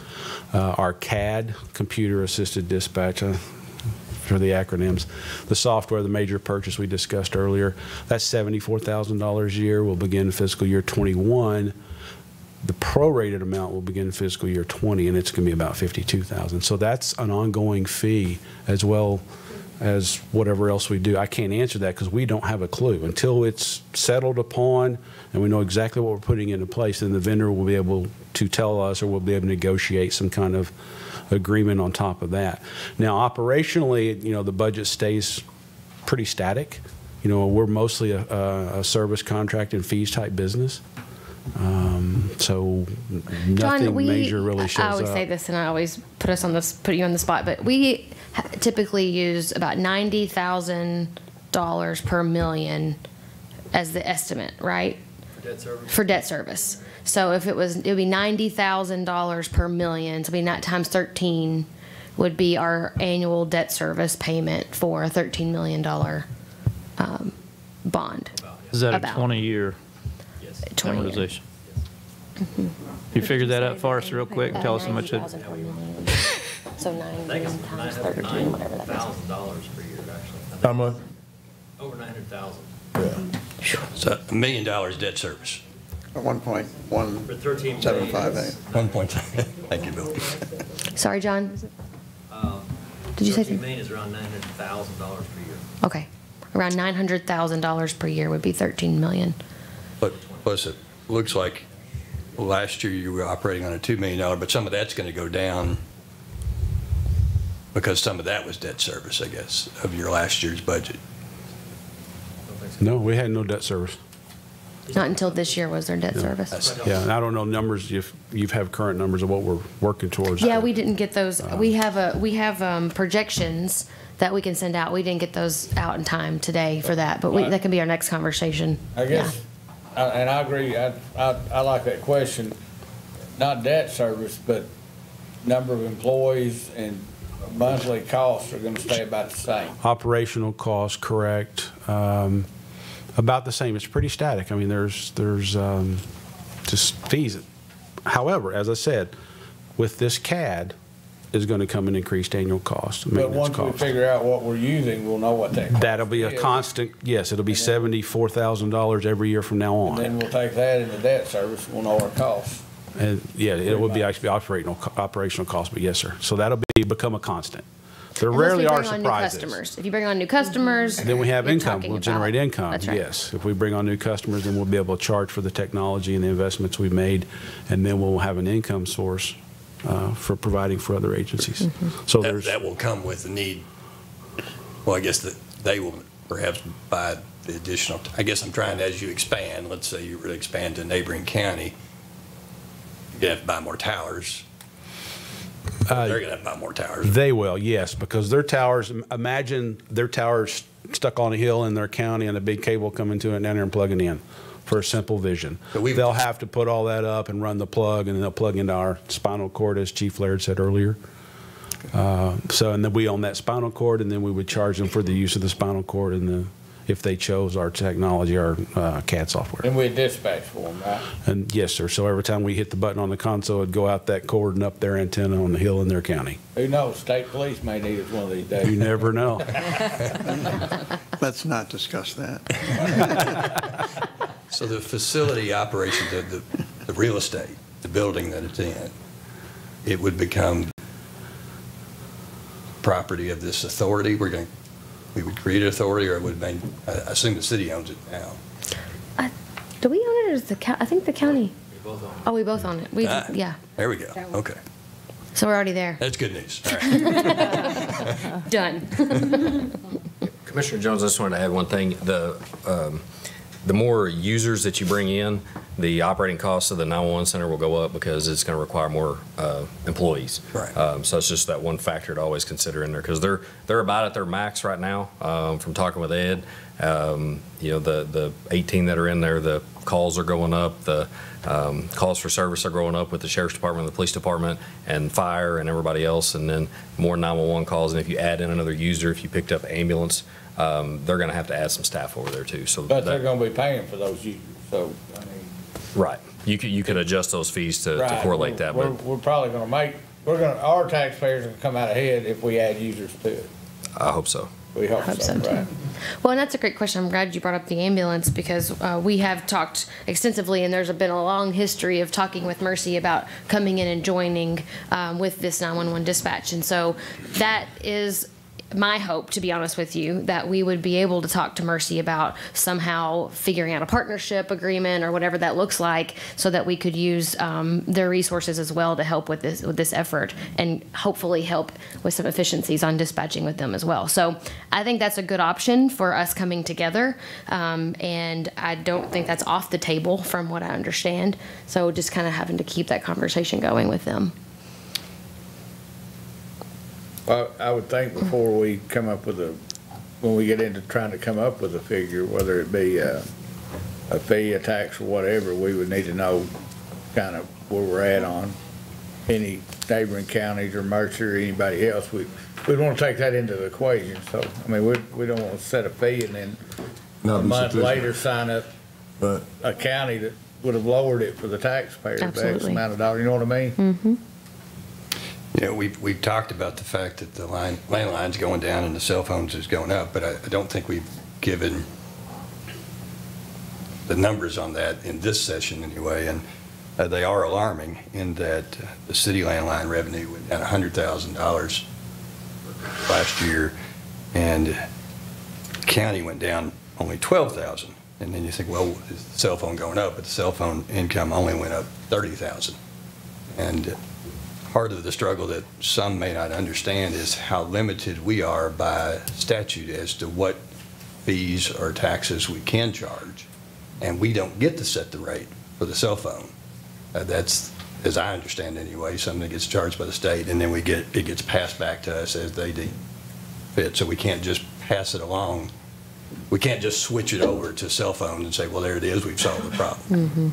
Our CAD, computer assisted dispatch, for the acronyms, the software, the major purchase we discussed earlier, that's $74,000 a year. Will begin fiscal year 21. The prorated amount will begin fiscal year 20, and it's going to be about $52,000. So that's an ongoing fee as well as whatever else we do. I can't answer that because we don't have a clue. Until it's settled upon and we know exactly what we're putting into place, then the vendor will be able to tell us, or we'll be able to negotiate some kind of agreement on top of that. Now, operationally, the budget stays pretty static. We're mostly a service contract and fees type business. So nothing John, major really shows up. I always say this, and I always put you on the spot, but we typically use about $90,000 per million as the estimate, right? For debt service. So if it would be $90,000 per million, so times 13 would be our annual debt service payment for a $13 million bond. Is that About. a 20-year 20 year. amortization? You figured that out for us real quick? Tell us how much it. $90,000 per million. So 9 times 13, whatever that is. $900,000 per year, actually. How much? Over 900,000. Yeah. So $1 million debt service. 1.175. 1 Thank you, Bill. Sorry, John? Did you say 13 million is around $900,000 per year. Okay. Around $900,000 per year would be 13 million. But plus, it looks like last year you were operating on a $2 million, but some of that's going to go down because some of that was debt service, I guess, of your last year's budget. No, we had no debt service. Not until this year was their debt service. Yeah, and I don't know numbers, if you have current numbers of what we're working towards. Yeah, we didn't get those. We have projections that we can send out. We didn't get those out in time today for that, but that can be our next conversation. I guess, and I agree, I like that question, not debt service, but number of employees and monthly costs are gonna stay about the same. Operational costs, correct. About the same. It's pretty static. I mean, there's just fees. However, as I said, with this CAD is going to come an increased annual cost, But maintenance once we cost. figure out what we're using, we'll know what that costs. That'll be a constant, yes, it'll be $74,000 every year from now on. Then we'll take that into debt service, we'll know our costs. And yeah, it would be actually operational cost, but yes, sir. So that'll become a constant. There rarely are surprises. If you bring on new customers, then we have you're income. talking We'll about- generate income. That's right. Yes. If we bring on new customers, then we'll be able to charge for the technology and the investments we've made, and then we'll have an income source for providing for other agencies. So that will come with the need. Well, I guess that they will perhaps buy the additional. I guess I'm trying, as you expand, let's say you really expand to a neighboring county, you have to buy more towers. They're going to have to buy more towers. They will, yes, because their towers, imagine their towers stuck on a hill in their county and a big cable coming to it down there and plugging in for a simple vision. They'll have to put all that up and run the plug, and then they'll plug into our spinal cord, as Chief Laird said earlier. And then we own that spinal cord, and then we would charge them for the use of the spinal cord and if they chose our technology, our CAD software. And we dispatch for them, right? And yes, sir. So every time we hit the button on the console, it'd go out that cord and up their antenna on the hill in their county. Who knows, state police may need us one of these days. You never know. Let's not discuss that. So the facility operation, the real estate, the building that it's in, it would become property of this authority. We would create an authority, or it would be, I assume the city owns it now. Do we own it, or is the county? I think the county. We both own it. Oh, we both own it. Yeah. There we go. Okay. So we're already there. That's good news. All right. Done. Commissioner Jones, I just wanted to add one thing. The more users that you bring in, the operating costs of the 911 center will go up because it's going to require more employees. Right. So it's just that one factor to always consider in there, because they're about at their max right now. From talking with Ed, the 18 that are in there, the calls are going up. The calls for service are growing up with the sheriff's department, the police department, and fire, and everybody else, and then more 911 calls. And if you add in another user, if you picked up ambulance, they're going to have to add some staff over there too. So, but they're going to be paying for those users. So, I mean, right, you could adjust those fees to correlate that. But we're probably going to our taxpayers are going to come out ahead if we add users to it. I hope so. We hope so, too. right? Well, and that's a great question. I'm glad you brought up the ambulance, because we have talked extensively, and there's been a long history of talking with Mercy about coming in and joining with this 911 dispatch. And so that is my hope, to be honest with you, that we would be able to talk to Mercy about somehow figuring out a partnership agreement or whatever that looks like, so that we could use their resources as well to help with this effort, and hopefully help with some efficiencies on dispatching with them as well. So I think that's a good option for us coming together, and I don't think that's off the table from what I understand. So just kind of having to keep that conversation going with them. Well, I would think before we come up with when we get into trying to come up with a figure, whether it be a fee, a tax, or whatever, we would need to know kind of where we're at on any neighboring counties or Mercer or anybody else. We'd want to take that into the equation. So, I mean, we don't want to set a fee and then a month later sign up a county that would have lowered it for the taxpayer by X amount of dollars. You know what I mean? Mm-hmm. You know, we've talked about the fact that the landline's going down and the cell phones is going up, but I don't think we've given the numbers on that in this session anyway, and they are alarming in that the city landline revenue went down $100,000 last year, and the county went down only $12,000. And then you think, well, is the cell phone going up? But the cell phone income only went up $30,000. And part of the struggle that some may not understand is how limited we are by statute as to what fees or taxes we can charge. and we don't get to set the rate for the cell phone. That's, as I understand anyway, something that gets charged by the state, and then it gets passed back to us as they deem fit. So we can't just pass it along. We can't just switch it over to cell phones and say, well, there it is, we've solved the problem. Mm-hmm.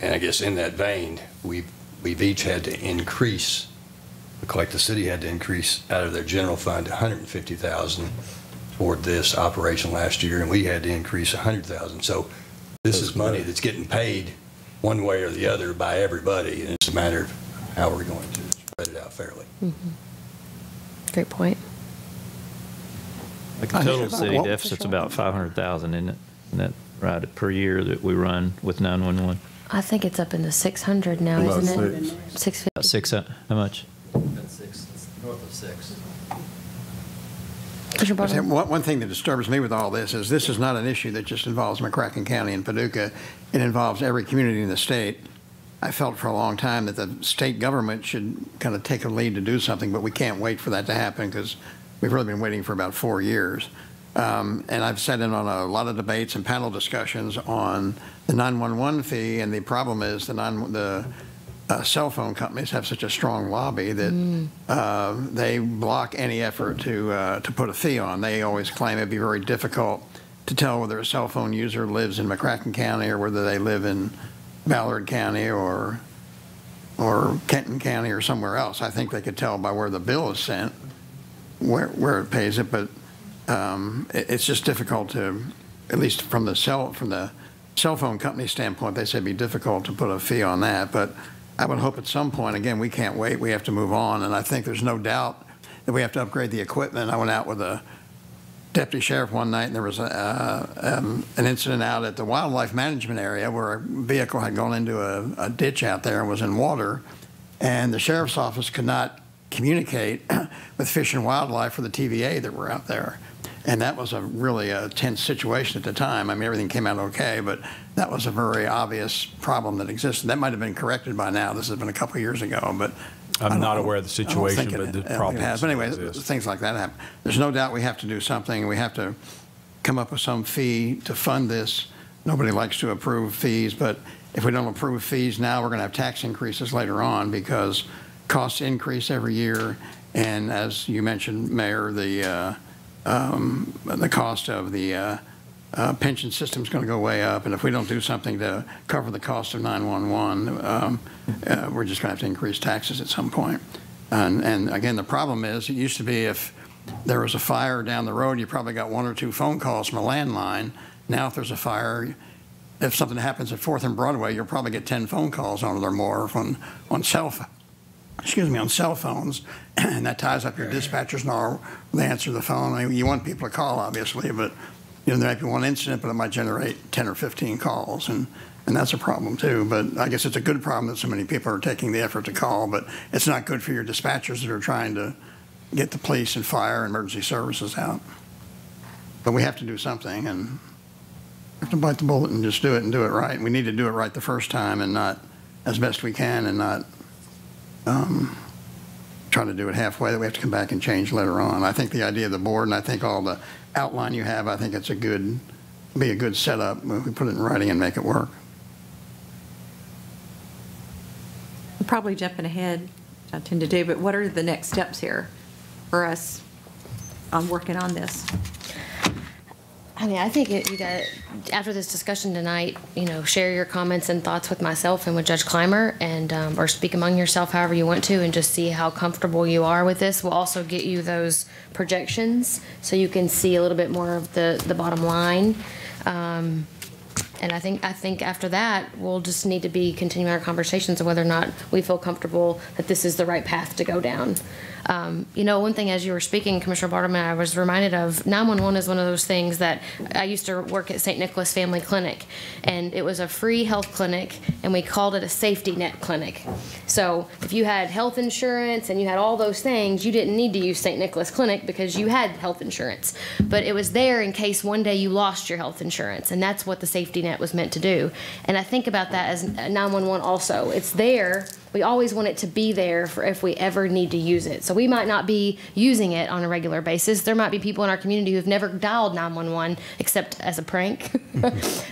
And I guess in that vein, we've each had to increase, like the city had to increase out of their general fund $150,000 toward this operation last year, and we had to increase $100,000. So this is money that's getting paid one way or the other by everybody, and it's a matter of how we're going to spread it out fairly. Mm-hmm. Great point. Like the total city deficit's about 500,000, isn't it? Isn't that right, per year that we run with 911? I think it's up in the 600 now, About isn't it? 650. About 600, how much? North of 6. One thing that disturbs me with all this is not an issue that just involves McCracken County and Paducah. It involves every community in the state. I felt for a long time that the state government should kind of take a lead to do something, but we can't wait for that to happen because we've really been waiting for about 4 years. And I've sat in on a lot of debates and panel discussions on the 911 fee, and the problem is the cell phone companies have such a strong lobby that they block any effort to put a fee on. They always claim it'd be very difficult to tell whether a cell phone user lives in McCracken County or whether they live in Ballard County or Kenton County or somewhere else. I think they could tell by where the bill is sent where it pays it, but it's just difficult to, at least from the cell phone company standpoint, they said it'd be difficult to put a fee on that. But I would hope at some point, again, we can't wait. We have to move on, and I think there's no doubt that we have to upgrade the equipment. I went out with a deputy sheriff one night, and there was an incident out at the wildlife management area where a vehicle had gone into a ditch out there and was in water, and the sheriff's office could not communicate with Fish and Wildlife for the TVA that were out there. And that was a really tense situation at the time. I mean, everything came out okay, but that was a very obvious problem that existed. That might have been corrected by now. This has been a couple of years ago, but I'm not aware of the situation, but the problem has. But anyway, things like that happen. There's no doubt we have to do something. We have to come up with some fee to fund this. Nobody likes to approve fees, but if we don't approve fees now, we're going to have tax increases later on because costs increase every year. And as you mentioned, Mayor, the cost of the pension system is going to go way up, and if we don't do something to cover the cost of 911, we're just going to have to increase taxes at some point. And again, the problem is, it used to be if there was a fire down the road, you probably got 1 or 2 phone calls from a landline. Now, if there's a fire, if something happens at 4th and Broadway, you'll probably get 10 phone calls on it or more on cell phones, and that ties up your dispatchers and all. They answer the phone. I mean, you want people to call, obviously, but there might be one incident, but it might generate 10 or 15 calls, and that's a problem too. But I guess it's a good problem that so many people are taking the effort to call, but it's not good for your dispatchers that are trying to get the police and fire and emergency services out. But we have to do something, and we have to bite the bullet and just do it and do it right. We need to do it right the first time and not as best we can, and not trying to do it halfway that we have to come back and change later on. I think the idea of the board, and I think all the outline you have, I think it's be a good setup if we put it in writing and make it work. I'm probably jumping ahead, which I tend to do, but what are the next steps here for us on working on this? I mean, I think you got, after this discussion tonight, share your comments and thoughts with myself and with Judge Clymer, and or speak among yourself however you want to, and just see how comfortable you are with this. We'll also get you those projections so you can see a little bit more of the bottom line. And I think after that, we'll just need to be continuing our conversations of whether or not we feel comfortable that this is the right path to go down. One thing as you were speaking, Commissioner Bartleman, I was reminded of 911 is one of those things that I used to work at St. Nicholas Family Clinic, and it was a free health clinic, and we called it a safety net clinic. So if you had health insurance and you had all those things, you didn't need to use St. Nicholas Clinic because you had health insurance. But it was there in case one day you lost your health insurance, and that's what the safety net was meant to do. And I think about that as 911 also. It's there we always want it to be there for if we ever need to use it. So we might not be using it on a regular basis. There might be people in our community who've never dialed 911 except as a prank.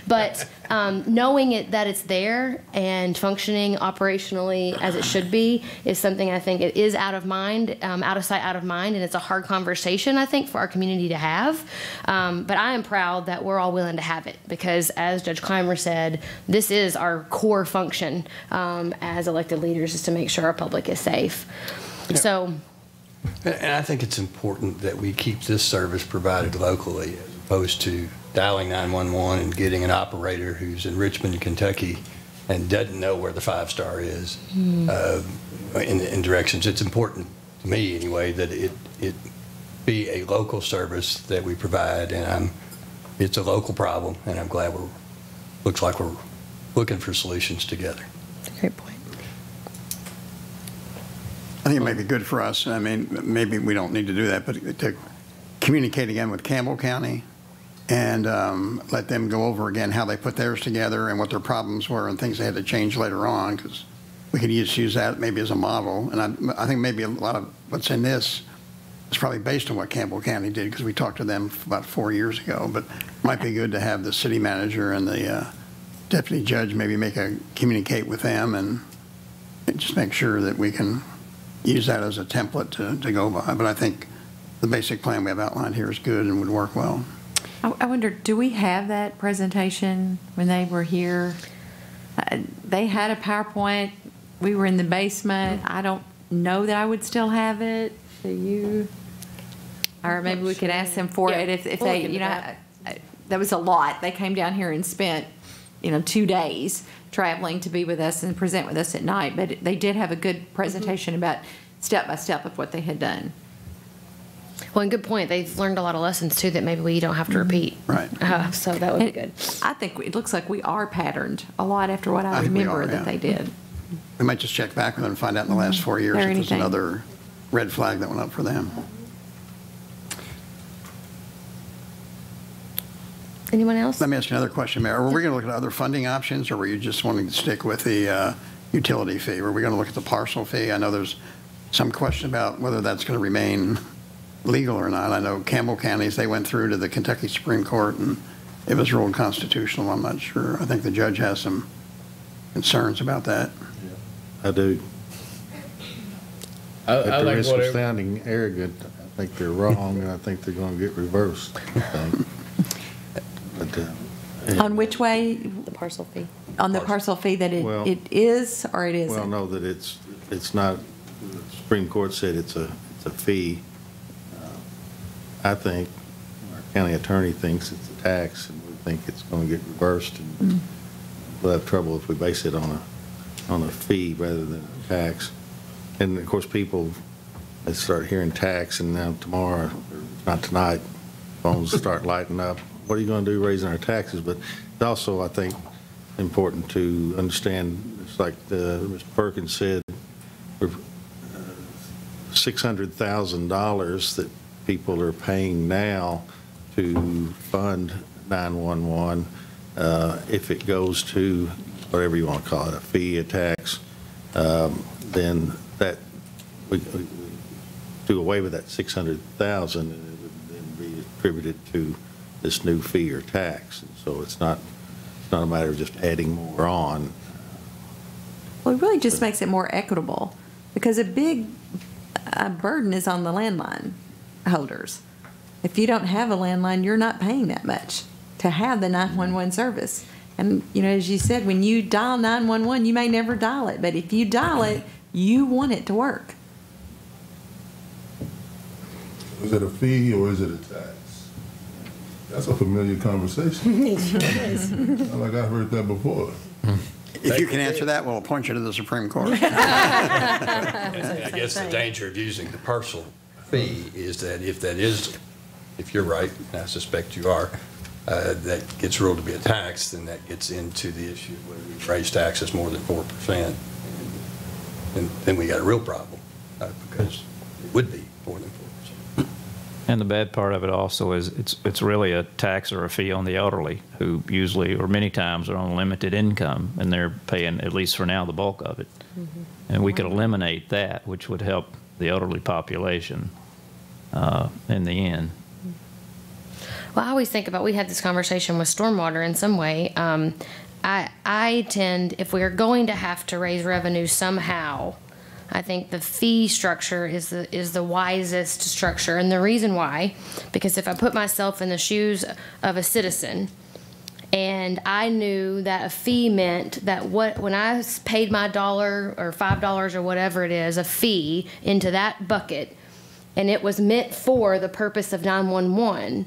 But knowing that it's there and functioning operationally as it should be is something I think it is out of mind, out of sight, out of mind, and it's a hard conversation, I think, for our community to have. But I am proud that we're all willing to have it because, as Judge Clymer said, this is our core function as elected leaders, is to make sure our public is safe. Yeah. So, and I think it's important that we keep this service provided locally as opposed to dialing 911 and getting an operator who's in Richmond, Kentucky, and doesn't know where the 5-star is in directions. It's important to me, anyway, that it be a local service that we provide, and it's a local problem, and I'm glad looks like we're looking for solutions together. Great point. I think it may be good for us. I mean, maybe we don't need to do that, but to communicate again with Campbell County and let them go over again how they put theirs together and what their problems were and things they had to change later on, because we could use that maybe as a model. And I think maybe a lot of what's in this is probably based on what Campbell County did, because we talked to them about 4 years ago. But it might be good to have the city manager and the deputy judge maybe communicate with them and just make sure that we can use that as a template to go by. But I think the basic plan we have outlined here is good and would work well. I wonder, do we have that presentation when they were here? They had a PowerPoint. We were in the basement. I don't know that I would still have it. Do you? Or maybe we could ask them for it if they, you know, that was a lot. They came down here and spent, 2 days traveling to be with us and present with us at night. But they did have a good presentation about step by step of what they had done. Well, and good point. They've learned a lot of lessons, too, that maybe we don't have to repeat. Right. So that would be good. I think it looks like we are patterned a lot after what I remember that they did. We might just check back with them and find out in the last 4 years if there's another red flag that went up for them. Anyone else? Let me ask you another question, Mayor. Were we going to look at other funding options, or were you just wanting to stick with the utility fee? Were we going to look at the parcel fee? I know there's some question about whether that's going to remain legal or not. I know Campbell County's, they went through to the Kentucky Supreme Court, and it was ruled constitutional. I'm not sure. I think the judge has some concerns about that. I do. I At the think risk of whatever. sounding arrogant, I think they're wrong, and I think they're going to get reversed. But, On which way? The parcel fee. On the parcel fee that Well- it is or it isn't? Well, no, that it's not, the Supreme Court said it's a fee. I think, our county attorney thinks it's a tax, and we think it's going to get reversed, and we'll have trouble if we base it on a fee rather than a tax. And of course, people, they start hearing tax, and now tomorrow, or not tonight, phones start lighting up. What are you going to do raising our taxes? But it's also, I think, important to understand, it's like Mr. Perkins said, $600,000 that people are paying now to fund 911. If it goes to whatever you want to call it, a fee, a tax, then that we do away with that 600,000, and it would then be attributed to this new fee or tax. And so it's not a matter of just adding more on. Well, it really just makes it more equitable, because a big burden is on the landline holders. If you don't have a landline, you're not paying that much to have the 911 service. And, as you said, when you dial 911, you may never dial it, but if you dial it, you want it to work. Is it a fee or is it a tax? That's a familiar conversation. It sure is. Like I've heard that before. If you can answer that, we'll appoint you to the Supreme Court. I guess the danger of using the parcel fee is that if you're right, and I suspect you are, that gets ruled to be a tax, then that gets into the issue of whether we raise taxes more than 4%. And then we got a real problem, because it would be more than 4%. And the bad part of it also is it's really a tax or a fee on the elderly, who usually or many times are on limited income, and they're paying, at least for now, the bulk of it. And we could eliminate that, which would help the elderly population in the end. Well, I always think about, we had this conversation with stormwater in some way. I tend, if we are going to have to raise revenue somehow, I think the fee structure is the wisest structure. And the reason why, because if I put myself in the shoes of a citizen and I knew that a fee meant that when I paid my $1 or $5 or whatever it is, a fee into that bucket, and it was meant for the purpose of 911,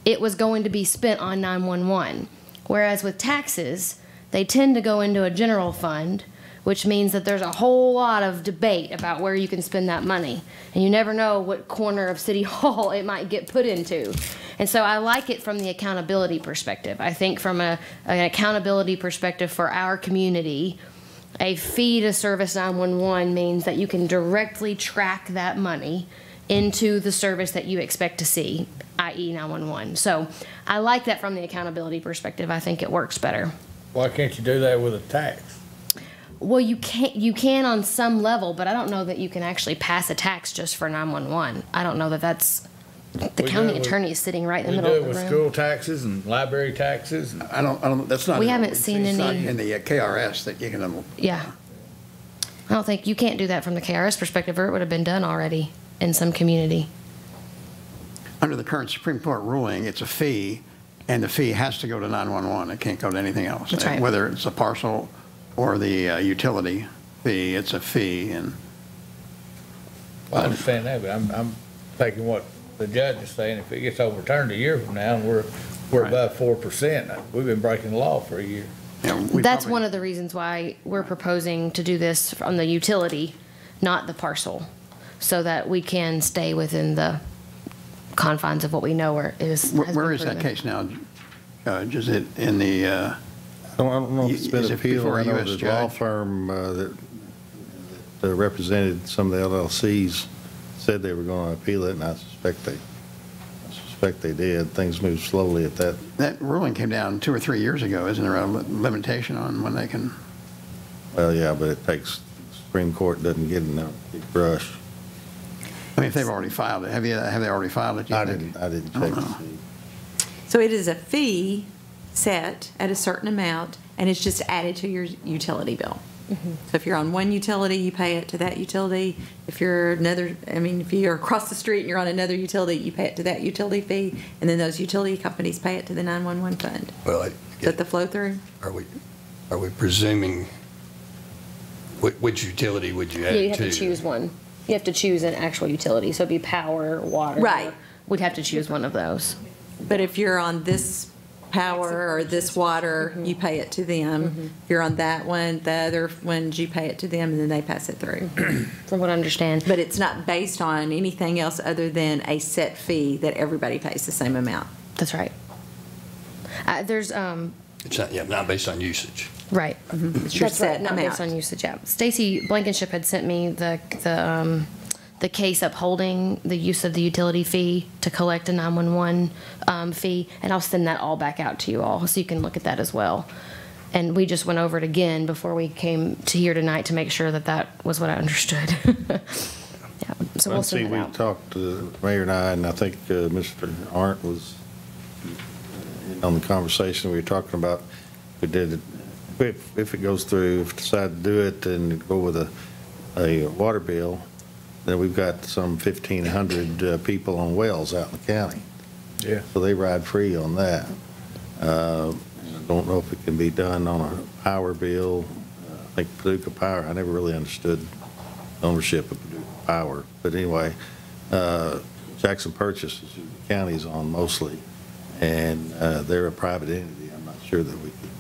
it was going to be spent on 911. Whereas with taxes, they tend to go into a general fund, which means that there's a whole lot of debate about where you can spend that money. And you never know what corner of City Hall it might get put into. And so I like it from the accountability perspective. I think from an accountability perspective for our community, a fee to service 911 means that you can directly track that money into the service that you expect to see, i.e. 911. So I like that from the accountability perspective. I think it works better. Why can't you do that with a tax? Well, you can on some level, but I don't know that you can actually pass a tax just for 911. I don't know that that's, the county attorney is sitting right in the middle of the room. We do it with school taxes and library taxes. And I don't, that's not. We haven't seen it's any. not in the KRS that you can. Yeah. I don't think, you can't do that from the KRS perspective, or it would have been done already in some community. Under the current Supreme Court ruling, it's a fee, and the fee has to go to 911. It can't go to anything else. That's right. Whether it's a parcel or the utility fee, it's a fee. And I understand that, but I'm thinking what the judge is saying. If it gets overturned a year from now and we're Right. above 4%, we've been breaking the law for a year. That's one of the reasons why we're proposing to do this on the utility, not the parcel, so that we can stay within the confines of what we know is. Where is that case now, Judge? Is it in the? I don't know if it's been Is it appealed. before I a know US the law judge? firm that represented some of the LLCs said they were going to appeal it, and I suspect they did. Things moved slowly at that. That ruling came down 2 or 3 years ago. Isn't there a limitation on when they can? Well, yeah, but it takes, Supreme Court doesn't get in a big rush. I mean, if they've already filed it, have they already filed it? I didn't check to see. So it is a fee set at a certain amount, and it's just added to your utility bill. So if you're on one utility, you pay it to that utility. If you're if you're across the street and you're on another utility, you pay it to that utility fee, and then those utility companies pay it to the 911 fund. Well, Is that the flow through? Are we presuming, which utility would you add Yeah, it you have to choose one. You have to choose an actual utility, so it'd be power, water. Right. We'd have to choose one of those. But if you're on this power or this water, you pay it to them. If you're on that one, the other ones, you pay it to them, and then they pass it through. From what I understand. But it's not based on anything else other than a set fee that everybody pays the same amount. That's right. There's It's not based on usage. right. It's your That's set right, not based amount. on usage. Yeah. Stacy Blankenship had sent me the case upholding the use of the utility fee to collect a 911 fee, and I'll send that all back out to you all so you can look at that as well. And we just went over it again before we came to here tonight to make sure that that was what I understood. Yeah. So we'll send that out. We talked to the mayor and I think Mr. Arndt was in on the conversation. We were talking about, we did it, if it goes through, if we decide to do it and go with a water bill, then we've got some 1,500 people on wells out in the county. Yeah. So they ride free on that. I don't know if it can be done on a power bill. I think Paducah Power, I never really understood ownership of Paducah Power. But anyway, Jackson Purchase is who the county's on mostly, and they're a private entity. I'm not sure that we could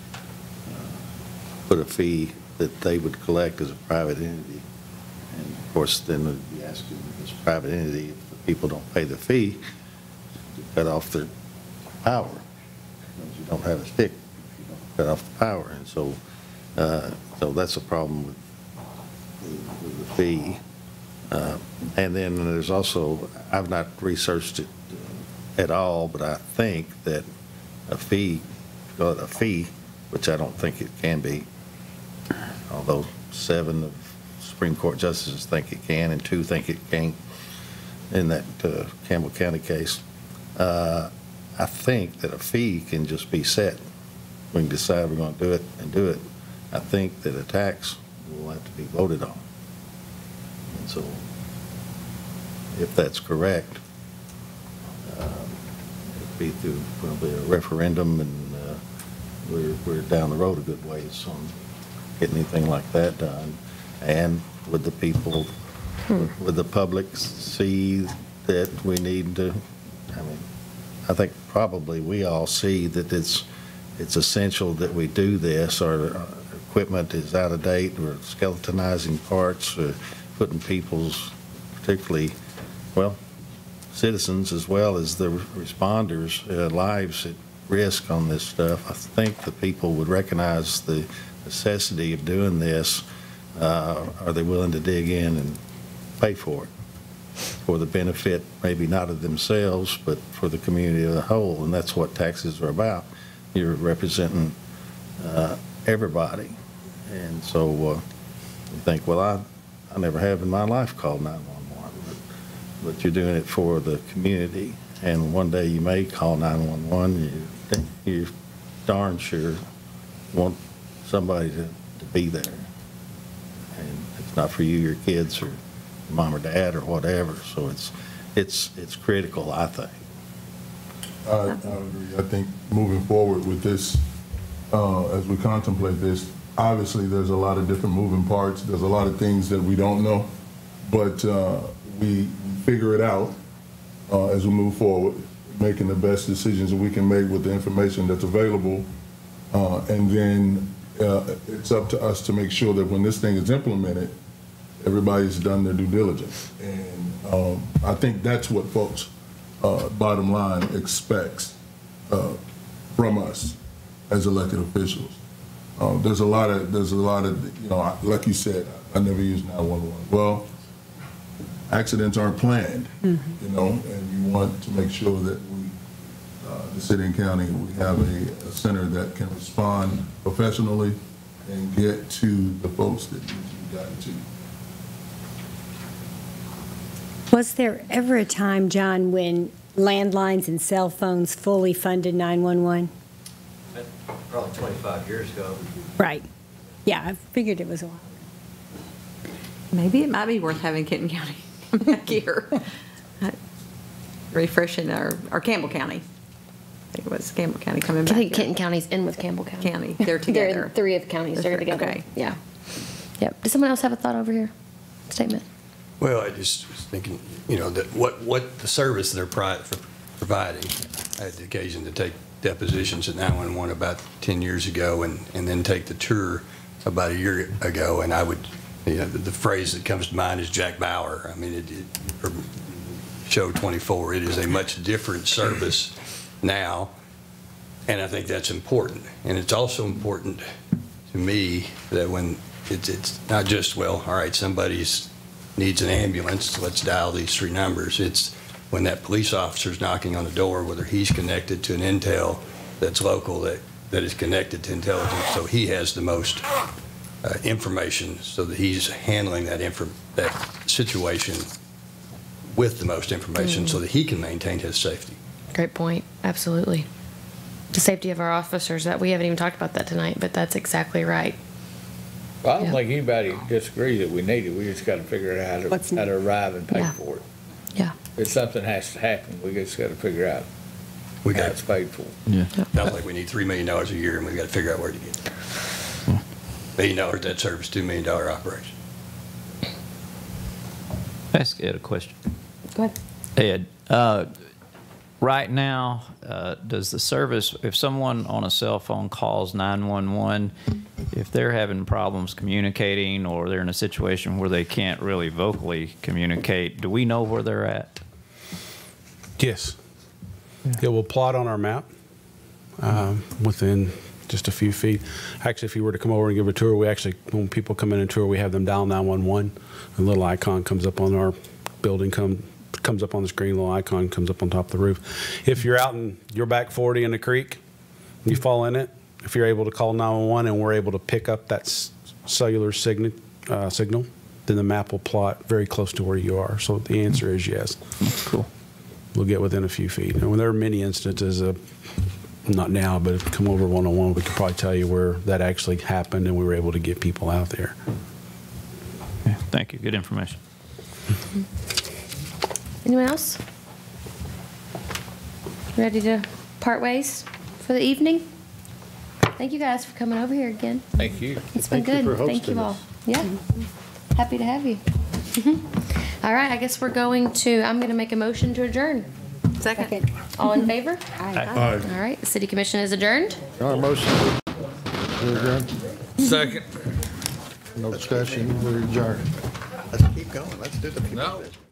put a fee that they would collect as a private entity. And of course, then we'd be asking this private entity, if the people don't pay the fee, to cut off their power. Because you don't have a stick, if you don't cut off the power. And so that's a problem with the fee. And then there's also, I've not researched it at all, but I think that a fee, which I don't think it can be, although 7 of Supreme Court justices think it can and 2 think it can't in that Campbell County case. I think that a fee can just be set. We can decide we're going to do it and do it. I think that a tax will have to be voted on. And so if that's correct, it'd be through probably a referendum, and we're down the road a good ways on getting anything like that done. And would the people, would the public see that we need to, I mean, I think probably we all see that it's essential that we do this. Our equipment is out of date. We're skeletonizing parts, putting people's, particularly, well, citizens as well as the responders' lives at risk on this stuff. I think the people would recognize the necessity of doing this. Are they willing to dig in and pay for it? For the benefit, maybe not of themselves, but for the community as a whole, and that's what taxes are about. You're representing everybody, and so you think, well, I never have in my life called 911, but you're doing it for the community, and one day you may call 911. You darn sure want somebody to be there, and it's not for you, your kids, or mom or dad or whatever. So it's critical, I think. I agree. I think moving forward with this, as we contemplate this, obviously there's a lot of different moving parts. There's a lot of things that we don't know, but we figure it out as we move forward, making the best decisions that we can make with the information that's available. And then it's up to us to make sure that when this thing is implemented, everybody's done their due diligence. And I think that's what folks, bottom line, expects from us as elected officials. There's a lot of, you know, like you said, I never use 911. Well, accidents aren't planned, you know, and you want to make sure that we, the city and county, we have a center that can respond professionally and get to the folks that need to be gotten to. Was there ever a time, John, when landlines and cell phones fully funded 911? Probably 25 years ago. Right. Yeah, I figured it was a while. Maybe it might be worth having Kenton County come back here. Refreshing our Campbell County. I think it was Campbell County coming back. I think Kenton County's in with Campbell County. They're together. 3 of the counties are together. Okay. Yeah. Yep. Does someone else have a thought over here? Statement? Well, I just was thinking, you know, that what the service they're providing. I had the occasion to take depositions at 911 about 10 years ago, and then take the tour about a year ago, and I would, you know, the phrase that comes to mind is Jack Bauer. I mean, for show 24, it is a much different service now, and I think that's important. And it's also important to me that when it's not just, well, all right, somebody's needs an ambulance, let's dial these 3 numbers. It's when that police officer's knocking on the door, whether he's connected to an intel that's local, that is connected to intelligence, so he has the most information, so that he's handling that situation with the most information, so that he can maintain his safety. Great point. Absolutely. The safety of our officers, that we haven't even talked about that tonight, but that's exactly right. Well, I don't think anybody disagrees that we need it. We just got to figure out how to arrive and pay for it. Yeah. If something has to happen, we just got to figure out how it's paid for. Yeah. Sounds like we need $3 million a year, and we've got to figure out where to get it. $1 million debt service, $2 million operation. Ask Ed a question. Go ahead. Ed, right now, does the service, if someone on a cell phone calls 911, if they're having problems communicating or they're in a situation where they can't really vocally communicate, do we know where they're at? Yes. Yeah, we'll plot on our map within just a few feet. Actually, if you were to come over and give a tour, we actually, when people come in and tour, we have them dial 911. A little icon comes up on our building, comes up on the screen, a little icon comes up on top of the roof. If you're out in your back 40 in the creek, you fall in it, if you're able to call 911 and we're able to pick up that cellular signal, then the map will plot very close to where you are. So the answer is yes. That's cool. We'll get within a few feet. And there are many instances of, not now, but if you come over one-on-one, we could probably tell you where that actually happened and we were able to get people out there. Okay, thank you. Good information. Anyone else? Ready to part ways for the evening? Thank you guys for coming over here again. Thank you. It's been good. Thank you all. Yeah. Happy to have you. All right, I guess I'm going to make a motion to adjourn. Second. All in favor? Aye. All right, the city commission is adjourned. Our motion to adjourn. Second. No discussion, we're adjourned. Let's keep going. Let's do the people business.